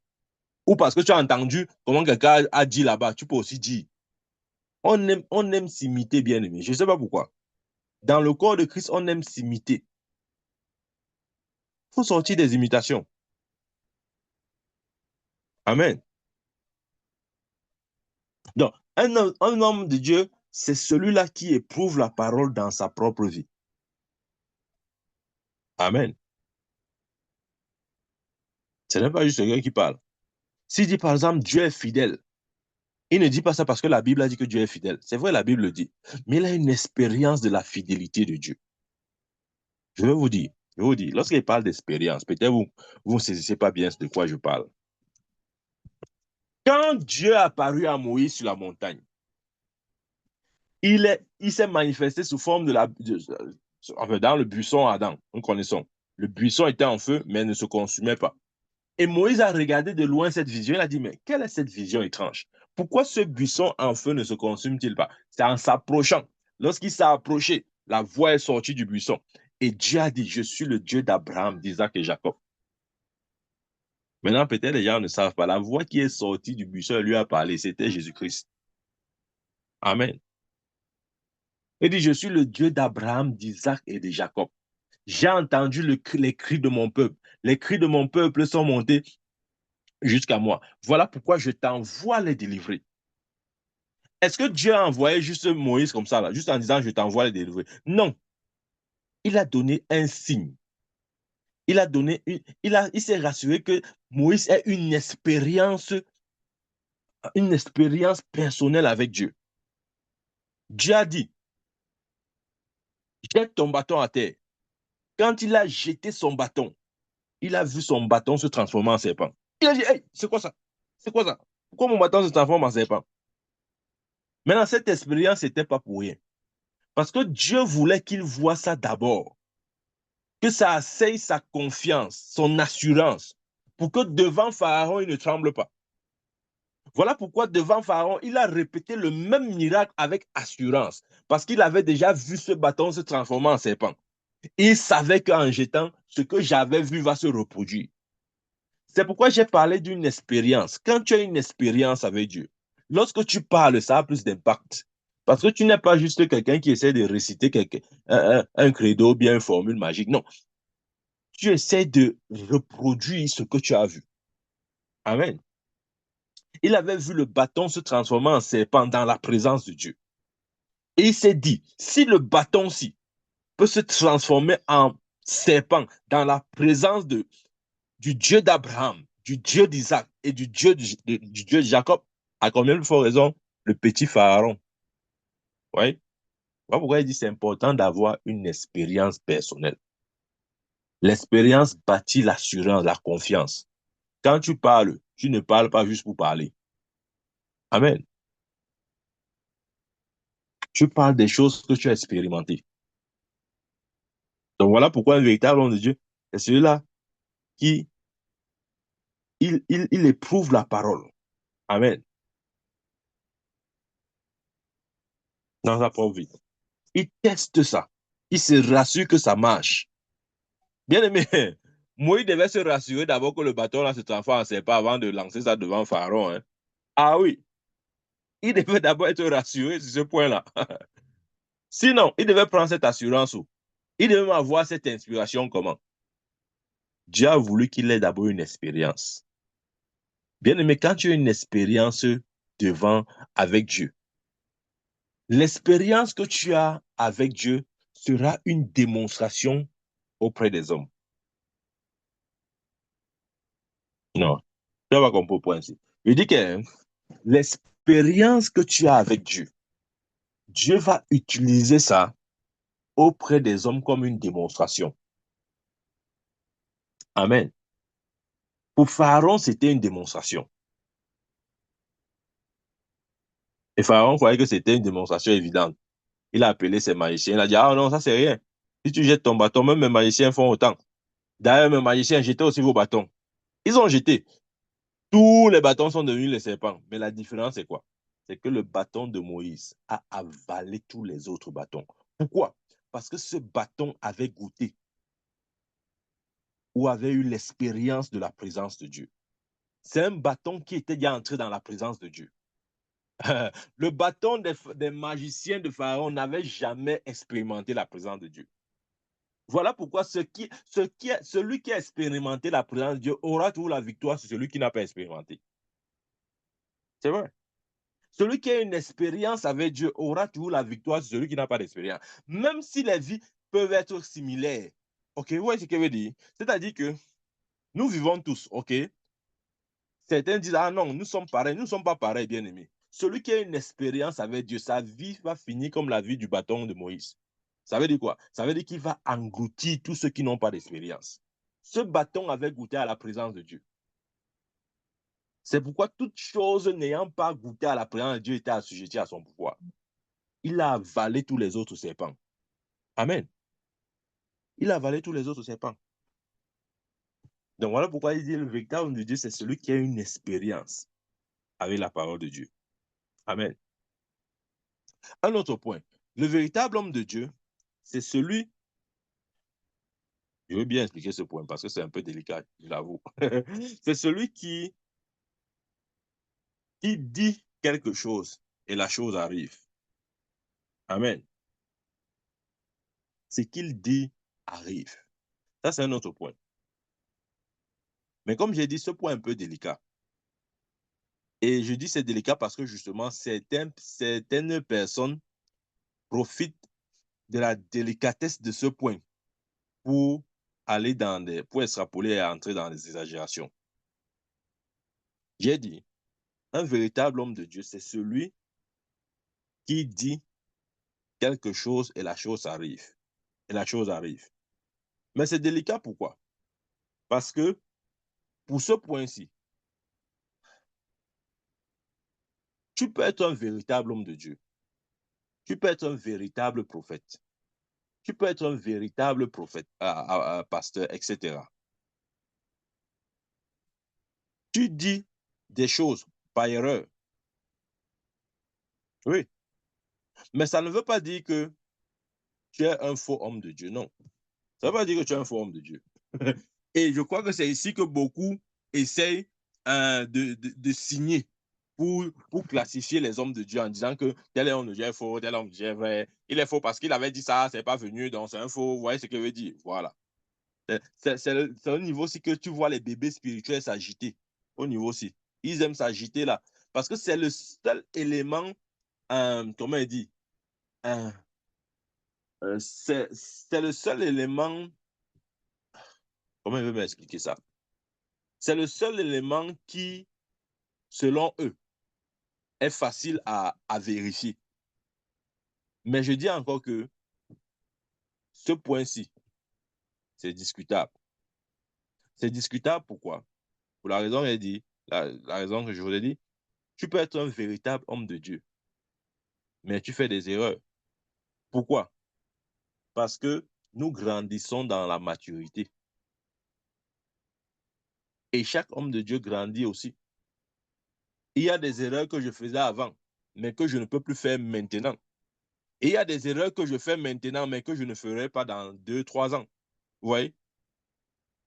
Ou parce que tu as entendu comment quelqu'un a dit là-bas, tu peux aussi dire. On aime s'imiter, bien aimé. Je ne sais pas pourquoi. Dans le corps de Christ, on aime s'imiter. Il faut sortir des imitations. Amen. Donc, un homme de Dieu, c'est celui-là qui éprouve la parole dans sa propre vie. Amen. Ce n'est pas juste quelqu'un qui parle. S'il dit, par exemple, Dieu est fidèle, il ne dit pas ça parce que la Bible a dit que Dieu est fidèle. C'est vrai, la Bible le dit. Mais il a une expérience de la fidélité de Dieu. Je vais vous dire, lorsqu'il parle d'expérience, peut-être vous ne saisissez pas bien de quoi je parle. Quand Dieu est apparu à Moïse sur la montagne, il s'est manifesté sous forme enfin, dans le buisson Adam, nous connaissons. Le buisson était en feu, mais ne se consumait pas. Et Moïse a regardé de loin cette vision. Il a dit, mais quelle est cette vision étrange? Pourquoi ce buisson en feu ne se consume-t-il pas? C'est en s'approchant. Lorsqu'il s'est approché, la voix est sortie du buisson. Et Dieu a dit, je suis le Dieu d'Abraham, d'Isaac et Jacob. Maintenant, peut-être les gens ne savent pas. La voix qui est sortie du buisson, elle lui a parlé. C'était Jésus-Christ. Amen. Il dit, je suis le Dieu d'Abraham, d'Isaac et de Jacob. J'ai entendu les cris de mon peuple. Les cris de mon peuple sont montés jusqu'à moi. Voilà pourquoi je t'envoie les délivrer. Est-ce que Dieu a envoyé juste Moïse comme ça, là, juste en disant je t'envoie les délivrer? Non. Il a donné un signe. Il s'est rassuré que Moïse ait une expérience personnelle avec Dieu. Dieu a dit, jette ton bâton à terre. Quand il a jeté son bâton, il a vu son bâton se transformer en serpent. Il a dit, hey, c'est quoi ça? C'est quoi ça? Pourquoi mon bâton se transforme en serpent? Maintenant, cette expérience n'était pas pour rien. Parce que Dieu voulait qu'il voie ça d'abord. Que ça asseye sa confiance, son assurance, pour que devant Pharaon, il ne tremble pas. Voilà pourquoi devant Pharaon, il a répété le même miracle avec assurance. Parce qu'il avait déjà vu ce bâton se transformer en serpent. Il savait qu'en jetant, ce que j'avais vu va se reproduire. C'est pourquoi j'ai parlé d'une expérience. Quand tu as une expérience avec Dieu, lorsque tu parles, ça a plus d'impact. Parce que tu n'es pas juste quelqu'un qui essaie de réciter un credo ou bien une formule magique. Non. Tu essaies de reproduire ce que tu as vu. Amen. Il avait vu le bâton se transformer en serpent dans la présence de Dieu. Et il s'est dit, si le bâton-ci peut se transformer en serpent dans la présence du Dieu d'Abraham, du Dieu d'Isaac et du Dieu de Jacob, à combien de fois raison le petit Pharaon? Oui. Voilà pourquoi il dit c'est important d'avoir une expérience personnelle. L'expérience bâtit l'assurance, la confiance. Quand tu parles, tu ne parles pas juste pour parler. Amen. Tu parles des choses que tu as expérimentées. Donc voilà pourquoi un véritable homme de Dieu, c'est celui-là qui, il éprouve la parole. Amen. Dans sa propre vie. Il teste ça. Il se rassure que ça marche. Bien aimé, Moïse devait se rassurer d'abord que le bâton là se transforme en serpent avant de lancer ça devant Pharaon. Hein. Ah oui, il devait d'abord être rassuré sur ce point-là. Sinon, il devait prendre cette assurance où il devait avoir cette inspiration comment? Dieu a voulu qu'il ait d'abord une expérience. Bien aimé, quand tu as une expérience devant, avec Dieu, l'expérience que tu as avec Dieu sera une démonstration auprès des hommes. Non, tu vas comprendre le point ici. Je dis que l'expérience que tu as avec Dieu, Dieu va utiliser ça auprès des hommes comme une démonstration. Amen. Pour Pharaon, c'était une démonstration. Et Pharaon croyait que c'était une démonstration évidente. Il a appelé ses magiciens. Il a dit, ah non, ça c'est rien. Si tu jettes ton bâton, même mes magiciens font autant. D'ailleurs, mes magiciens jetaient aussi vos bâtons. Ils ont jeté. Tous les bâtons sont devenus les serpents. Mais la différence, c'est quoi? C'est que le bâton de Moïse a avalé tous les autres bâtons. Pourquoi? Parce que ce bâton avait goûté ou avait eu l'expérience de la présence de Dieu. C'est un bâton qui était déjà entré dans la présence de Dieu. Le bâton des magiciens de Pharaon n'avait jamais expérimenté la présence de Dieu. Voilà pourquoi celui qui a expérimenté la présence de Dieu aura toujours la victoire sur celui qui n'a pas expérimenté. C'est vrai. Celui qui a une expérience avec Dieu aura toujours la victoire sur celui qui n'a pas d'expérience. Même si les vies peuvent être similaires. OK, vous voyez ce que je veux dire? C'est-à-dire que nous vivons tous, OK? Certains disent, ah non, nous sommes pareils. Nous ne sommes pas pareils, bien aimés. Celui qui a une expérience avec Dieu, sa vie va finir comme la vie du bâton de Moïse. Ça veut dire quoi? Ça veut dire qu'il va engloutir tous ceux qui n'ont pas d'expérience. Ce bâton avait goûté à la présence de Dieu. C'est pourquoi toute chose n'ayant pas goûté à la présence de Dieu était assujettie à son pouvoir. Il a avalé tous les autres serpents. Amen. Il a avalé tous les autres serpents. Donc voilà pourquoi il dit le véritable homme de Dieu, c'est celui qui a une expérience avec la parole de Dieu. Amen. Un autre point. Le véritable homme de Dieu, c'est celui, je veux bien expliquer ce point parce que c'est un peu délicat, je l'avoue. C'est celui qui dit quelque chose et la chose arrive. Amen. Ce qu'il dit arrive. Ça, c'est un autre point. Mais comme j'ai dit, ce point est un peu délicat. Et je dis c'est délicat parce que justement, certaines personnes profitent de la délicatesse de ce point pour aller pour extrapoler et entrer dans des exagérations. J'ai dit, un véritable homme de Dieu, c'est celui qui dit quelque chose et la chose arrive. Et la chose arrive. Mais c'est délicat pourquoi? Parce que pour ce point-ci, tu peux être un véritable homme de Dieu. Tu peux être un véritable prophète. Tu peux être un véritable prophète, pasteur, etc. Tu dis des choses par erreur. Oui. Mais ça ne veut pas dire que tu es un faux homme de Dieu. Non. Ça ne veut pas dire que tu es un faux homme de Dieu. Et je crois que c'est ici que beaucoup essayent de signer pour classifier les hommes de Dieu en disant que tel homme de Dieu est faux, tel homme de Dieu est vrai. Il est faux parce qu'il avait dit ça, c'est pas venu, donc c'est un faux. Vous voyez ce que je veux dire? Voilà. C'est au niveau aussi que tu vois les bébés spirituels s'agiter. Au niveau aussi. Ils aiment s'agiter là. Parce que c'est le seul élément, comment il dit, euh, c'est le seul élément, comment il veut m'expliquer ça? C'est le seul élément qui, selon eux, est facile à vérifier. Mais je dis encore que ce point-ci, c'est discutable. C'est discutable pourquoi? Pour la raison, elle dit, la raison que je vous ai dit, tu peux être un véritable homme de Dieu, mais tu fais des erreurs. Pourquoi? Parce que nous grandissons dans la maturité. Et chaque homme de Dieu grandit aussi. Il y a des erreurs que je faisais avant, mais que je ne peux plus faire maintenant. Et il y a des erreurs que je fais maintenant, mais que je ne ferai pas dans 2, 3 ans. Vous voyez?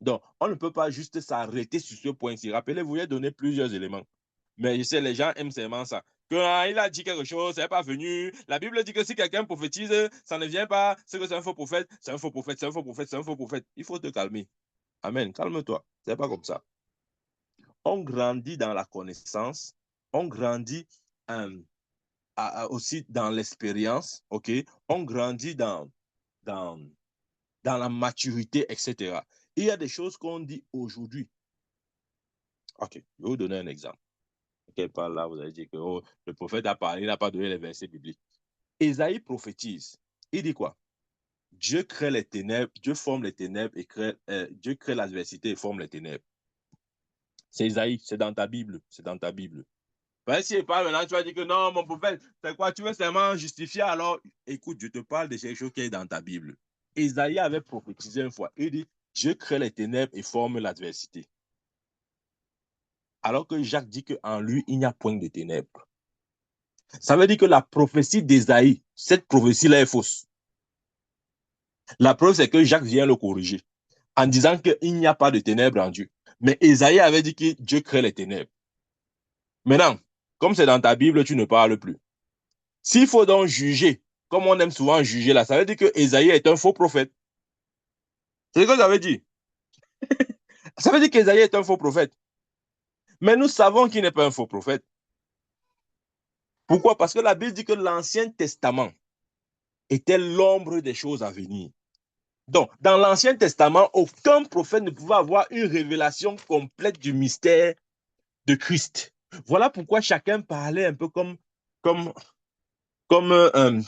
Donc, on ne peut pas juste s'arrêter sur ce point-ci. Rappelez-vous, j'ai donné plusieurs éléments. Mais je sais, les gens aiment seulement ça. Que, il a dit quelque chose, ça n'est pas venu. La Bible dit que si quelqu'un prophétise, ça ne vient pas. C'est que c'est un faux prophète, c'est un faux prophète, c'est un faux prophète, c'est un faux prophète. Il faut te calmer. Amen. Calme-toi. C'est pas comme ça. On grandit dans la connaissance. On grandit euh, aussi dans l'expérience. OK? On grandit dans, dans la maturité, etc. Il y a des choses qu'on dit aujourd'hui. OK. Je vais vous donner un exemple. Quelque part là, vous avez dit que oh, le prophète a parlé, il n'a pas donné les versets bibliques. Ésaïe prophétise. Il dit quoi? Dieu crée les ténèbres, Dieu forme les ténèbres et Dieu crée l'adversité et forme les ténèbres. C'est Ésaïe, c'est dans ta Bible, c'est dans ta Bible. Ben, si pas maintenant, tu vas dire que non, mon prophète, c'est quoi? Tu veux seulement justifier alors? Écoute, je te parle de quelque chose qui est dans ta Bible. Ésaïe avait prophétisé une fois. Il dit, Dieu crée les ténèbres et forme l'adversité. Alors que Jacques dit qu'en lui, il n'y a point de ténèbres. Ça veut dire que la prophétie d'Ésaïe, cette prophétie-là est fausse. La preuve, c'est que Jacques vient le corriger en disant qu'il n'y a pas de ténèbres en Dieu. Mais Ésaïe avait dit que Dieu crée les ténèbres. Maintenant, comme c'est dans ta Bible, tu ne parles plus. S'il faut donc juger, comme on aime souvent juger là, ça veut dire que Ésaïe est un faux prophète. C'est ce que ça veut dire. Ça veut dire qu'Ésaïe est un faux prophète. Mais nous savons qu'il n'est pas un faux prophète. Pourquoi? Parce que la Bible dit que l'Ancien Testament était l'ombre des choses à venir. Donc, dans l'Ancien Testament, aucun prophète ne pouvait avoir une révélation complète du mystère de Christ. Voilà pourquoi chacun parlait un peu comme,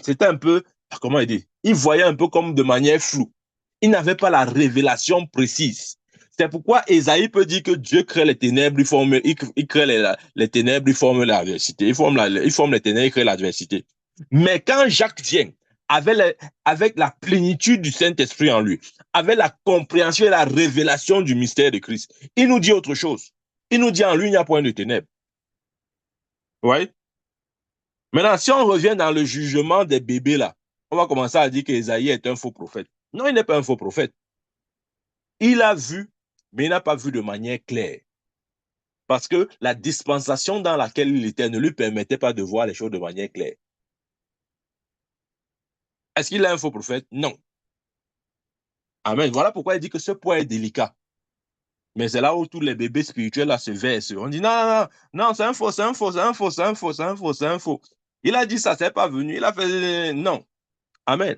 c'était un peu, comment dire, il voyait un peu comme de manière floue. Il n'avait pas la révélation précise. C'est pourquoi Ésaïe peut dire que Dieu crée les ténèbres, il crée les ténèbres, il forme l'adversité. Il forme les ténèbres, il crée l'adversité. Mais quand Jacques vient, avec la plénitude du Saint-Esprit en lui, avec la compréhension et la révélation du mystère de Christ, il nous dit autre chose. Il nous dit en lui, il n'y a point de ténèbres. Oui. Maintenant, si on revient dans le jugement des bébés, là, on va commencer à dire qu'Ésaïe est un faux prophète. Non, il n'est pas un faux prophète. Il a vu, mais il n'a pas vu de manière claire. Parce que la dispensation dans laquelle il était ne lui permettait pas de voir les choses de manière claire. Est-ce qu'il est un faux prophète? Non. Amen. Voilà pourquoi il dit que ce point est délicat. Mais c'est là où tous les bébés spirituels là, se versent. On dit non, non, non, non, c'est un faux, c'est un faux, c'est un faux, c'est un faux, c'est un faux, c'est un faux. Il a dit ça, c'est pas venu. Il a fait non. Amen.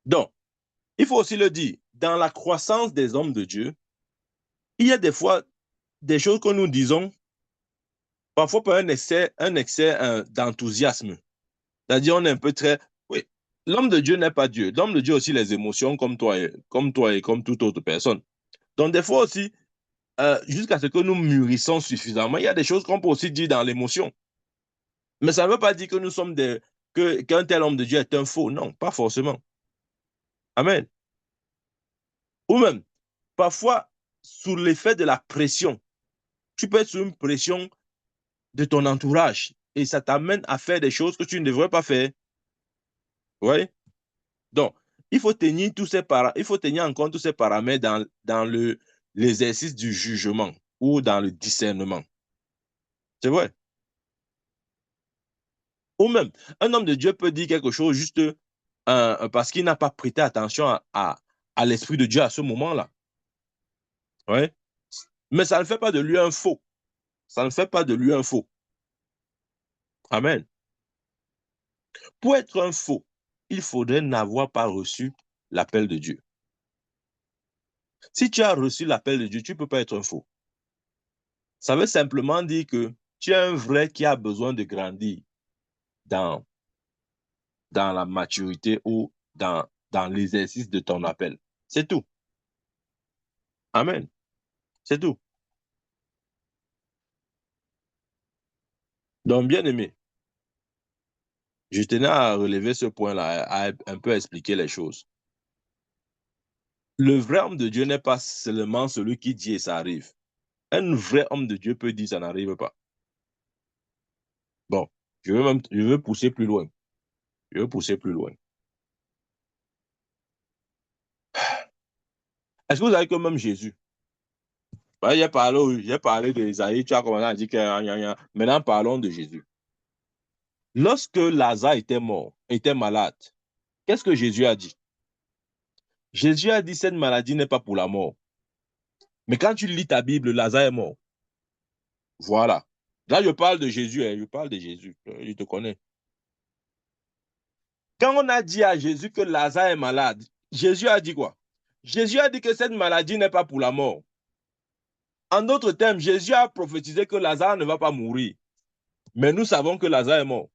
Donc, il faut aussi le dire, dans la croissance des hommes de Dieu, il y a des fois des choses que nous disons, parfois par un excès d'enthousiasme. C'est-à-dire, on est un peu très. Oui, l'homme de Dieu n'est pas Dieu. L'homme de Dieu a aussi les émotions comme toi et comme toute autre personne. Donc, des fois aussi, jusqu'à ce que nous mûrissons suffisamment, il y a des choses qu'on peut aussi dire dans l'émotion. Mais ça ne veut pas dire que nous sommes qu'un tel homme de Dieu est un faux. Non, pas forcément. Amen. Ou même, parfois, sous l'effet de la pression, tu peux être sous une pression de ton entourage et ça t'amène à faire des choses que tu ne devrais pas faire. Oui. Donc, il faut tenir en compte tous ces paramètres dans l'exercice du jugement ou dans le discernement. C'est vrai. Ou même, un homme de Dieu peut dire quelque chose juste parce qu'il n'a pas prêté attention à l'Esprit de Dieu à ce moment-là. Ouais. Mais ça ne fait pas de lui un faux. Ça ne fait pas de lui un faux. Amen. Pour être un faux, il faudrait n'avoir pas reçu l'appel de Dieu. Si tu as reçu l'appel de Dieu, tu ne peux pas être un faux. Ça veut simplement dire que tu es un vrai qui a besoin de grandir dans, dans la maturité ou dans l'exercice de ton appel. C'est tout. Amen. C'est tout. Donc, bien aimé, je tenais à relever ce point-là, à un peu expliquer les choses. Le vrai homme de Dieu n'est pas seulement celui qui dit et ça arrive. Un vrai homme de Dieu peut dire ça n'arrive pas. Bon, je veux pousser plus loin. Je veux pousser plus loin. Est-ce que vous savez que même Jésus, ouais, j'ai parlé d'Ésaïe, tu as commencé à dire que maintenant parlons de Jésus. Lorsque Lazare était mort, était malade, qu'est-ce que Jésus a dit? Jésus a dit cette maladie n'est pas pour la mort. Mais quand tu lis ta Bible, Lazare est mort. Voilà. Là, je parle de Jésus, hein, je parle de Jésus. Je te connais. Quand on a dit à Jésus que Lazare est malade, Jésus a dit quoi? Jésus a dit que cette maladie n'est pas pour la mort. En d'autres termes, Jésus a prophétisé que Lazare ne va pas mourir. Mais nous savons que Lazare est mort.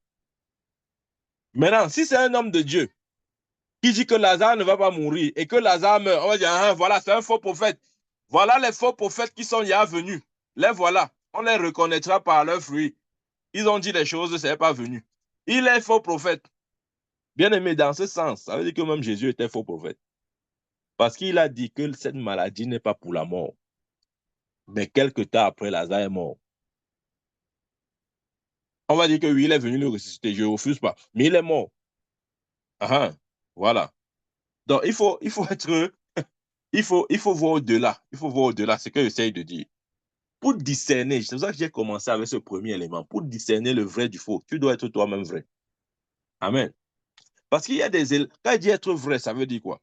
Maintenant, si c'est un homme de Dieu qui dit que Lazare ne va pas mourir et que Lazare meurt, on va dire, ah, voilà, c'est un faux prophète. Voilà les faux prophètes qui sont hier venus. Les voilà. On les reconnaîtra par leurs fruits. Ils ont dit des choses, ce n'est pas venu. Il est faux prophète. Bien aimé, dans ce sens, ça veut dire que même Jésus était faux prophète. Parce qu'il a dit que cette maladie n'est pas pour la mort. Mais quelque temps après, Lazare est mort. On va dire que oui, il est venu le ressusciter. Je ne refuse pas. Mais il est mort. Ah, voilà. Donc, il faut voir au-delà. Il faut voir au-delà. C'est ce que j'essaye de dire. Pour discerner, c'est pour ça que j'ai commencé avec ce premier élément. Pour discerner le vrai du faux, tu dois être toi-même vrai. Amen. Parce qu'il y a quand il dit être vrai, ça veut dire quoi?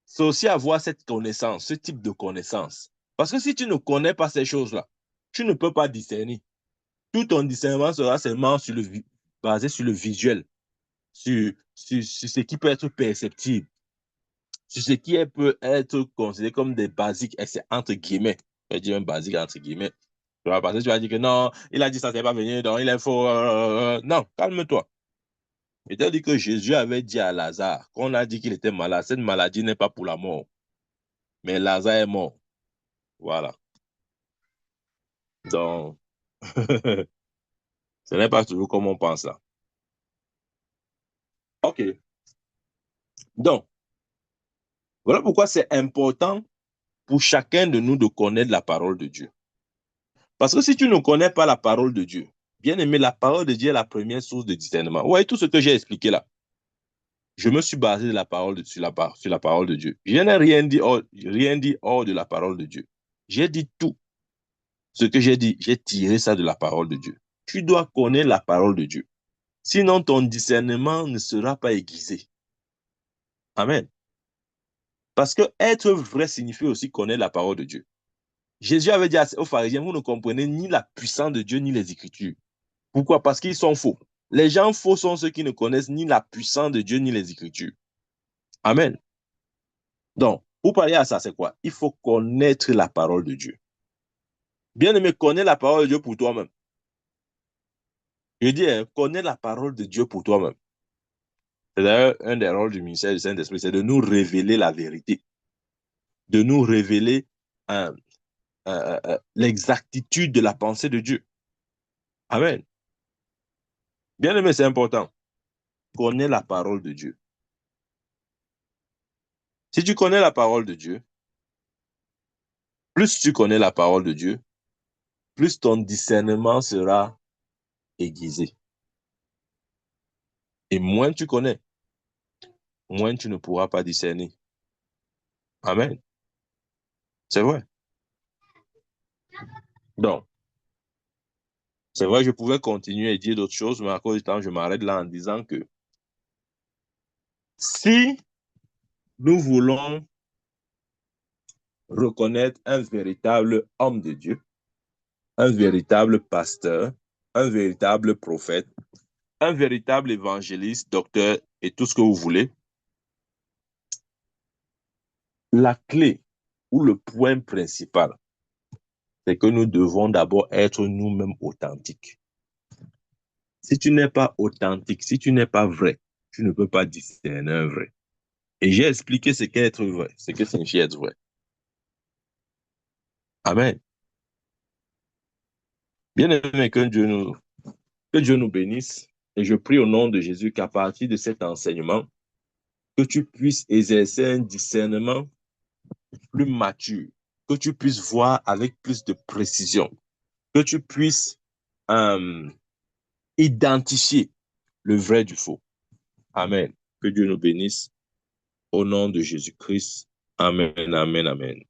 C'est aussi avoir cette connaissance, ce type de connaissance. Parce que si tu ne connais pas ces choses-là, tu ne peux pas discerner. Tout ton discernement sera seulement basé sur le visuel, sur ce qui peut être perceptible, sur ce qui peut être considéré comme des basiques, et c'est entre guillemets. Je vais dire un basique entre guillemets. Parce que tu vas dire que non, il a dit ça, c'est pas venu, donc il est faux. Non, calme-toi. Je t'ai dit que Jésus avait dit à Lazare, qu'on a dit qu'il était malade, cette maladie n'est pas pour la mort, mais Lazare est mort. Voilà. Donc, ce n'est pas toujours comme on pense là. OK. Donc, voilà pourquoi c'est important pour chacun de nous de connaître la parole de Dieu. Parce que si tu ne connais pas la parole de Dieu, bien aimé, la parole de Dieu est la première source de discernement. Vous voyez tout ce que j'ai expliqué là. Je me suis basé sur la parole de Dieu. Je n'ai rien dit hors de la parole de Dieu. J'ai dit tout ce que j'ai dit. J'ai tiré ça de la parole de Dieu. Tu dois connaître la parole de Dieu. Sinon, ton discernement ne sera pas aiguisé. Amen. Parce que être vrai signifie aussi connaître la parole de Dieu. Jésus avait dit aux pharisiens, vous ne comprenez ni la puissance de Dieu ni les Écritures. Pourquoi? Parce qu'ils sont faux. Les gens faux sont ceux qui ne connaissent ni la puissance de Dieu ni les Écritures. Amen. Donc, pour parler à ça, c'est quoi? Il faut connaître la parole de Dieu. Bien aimé, connais la parole de Dieu pour toi-même. Je dis, connais la parole de Dieu pour toi-même. C'est d'ailleurs un des rôles du ministère du Saint-Esprit, c'est de nous révéler la vérité, de nous révéler l'exactitude de la pensée de Dieu. Amen. Bien aimé, c'est important. Connais la parole de Dieu. Si tu connais la parole de Dieu, plus tu connais la parole de Dieu, plus ton discernement sera aiguisé. Et moins tu connais, moins tu ne pourras pas discerner. Amen. C'est vrai. Donc, c'est vrai, je pouvais continuer et dire d'autres choses, mais à cause du temps, je m'arrête là en disant que si nous voulons reconnaître un véritable homme de Dieu, un véritable pasteur, un véritable prophète, un véritable évangéliste, docteur et tout ce que vous voulez, la clé ou le point principal, c'est que nous devons d'abord être nous-mêmes authentiques. Si tu n'es pas authentique, si tu n'es pas vrai, tu ne peux pas discerner un vrai. Et j'ai expliqué ce qu'est être vrai, ce que signifie être vrai. Amen. Bien-aimé, que Dieu nous bénisse. Et je prie au nom de Jésus qu'à partir de cet enseignement, que tu puisses exercer un discernement plus mature, que tu puisses voir avec plus de précision, que tu puisses euh, identifier le vrai du faux. Amen. Que Dieu nous bénisse au nom de Jésus-Christ. Amen, amen, amen.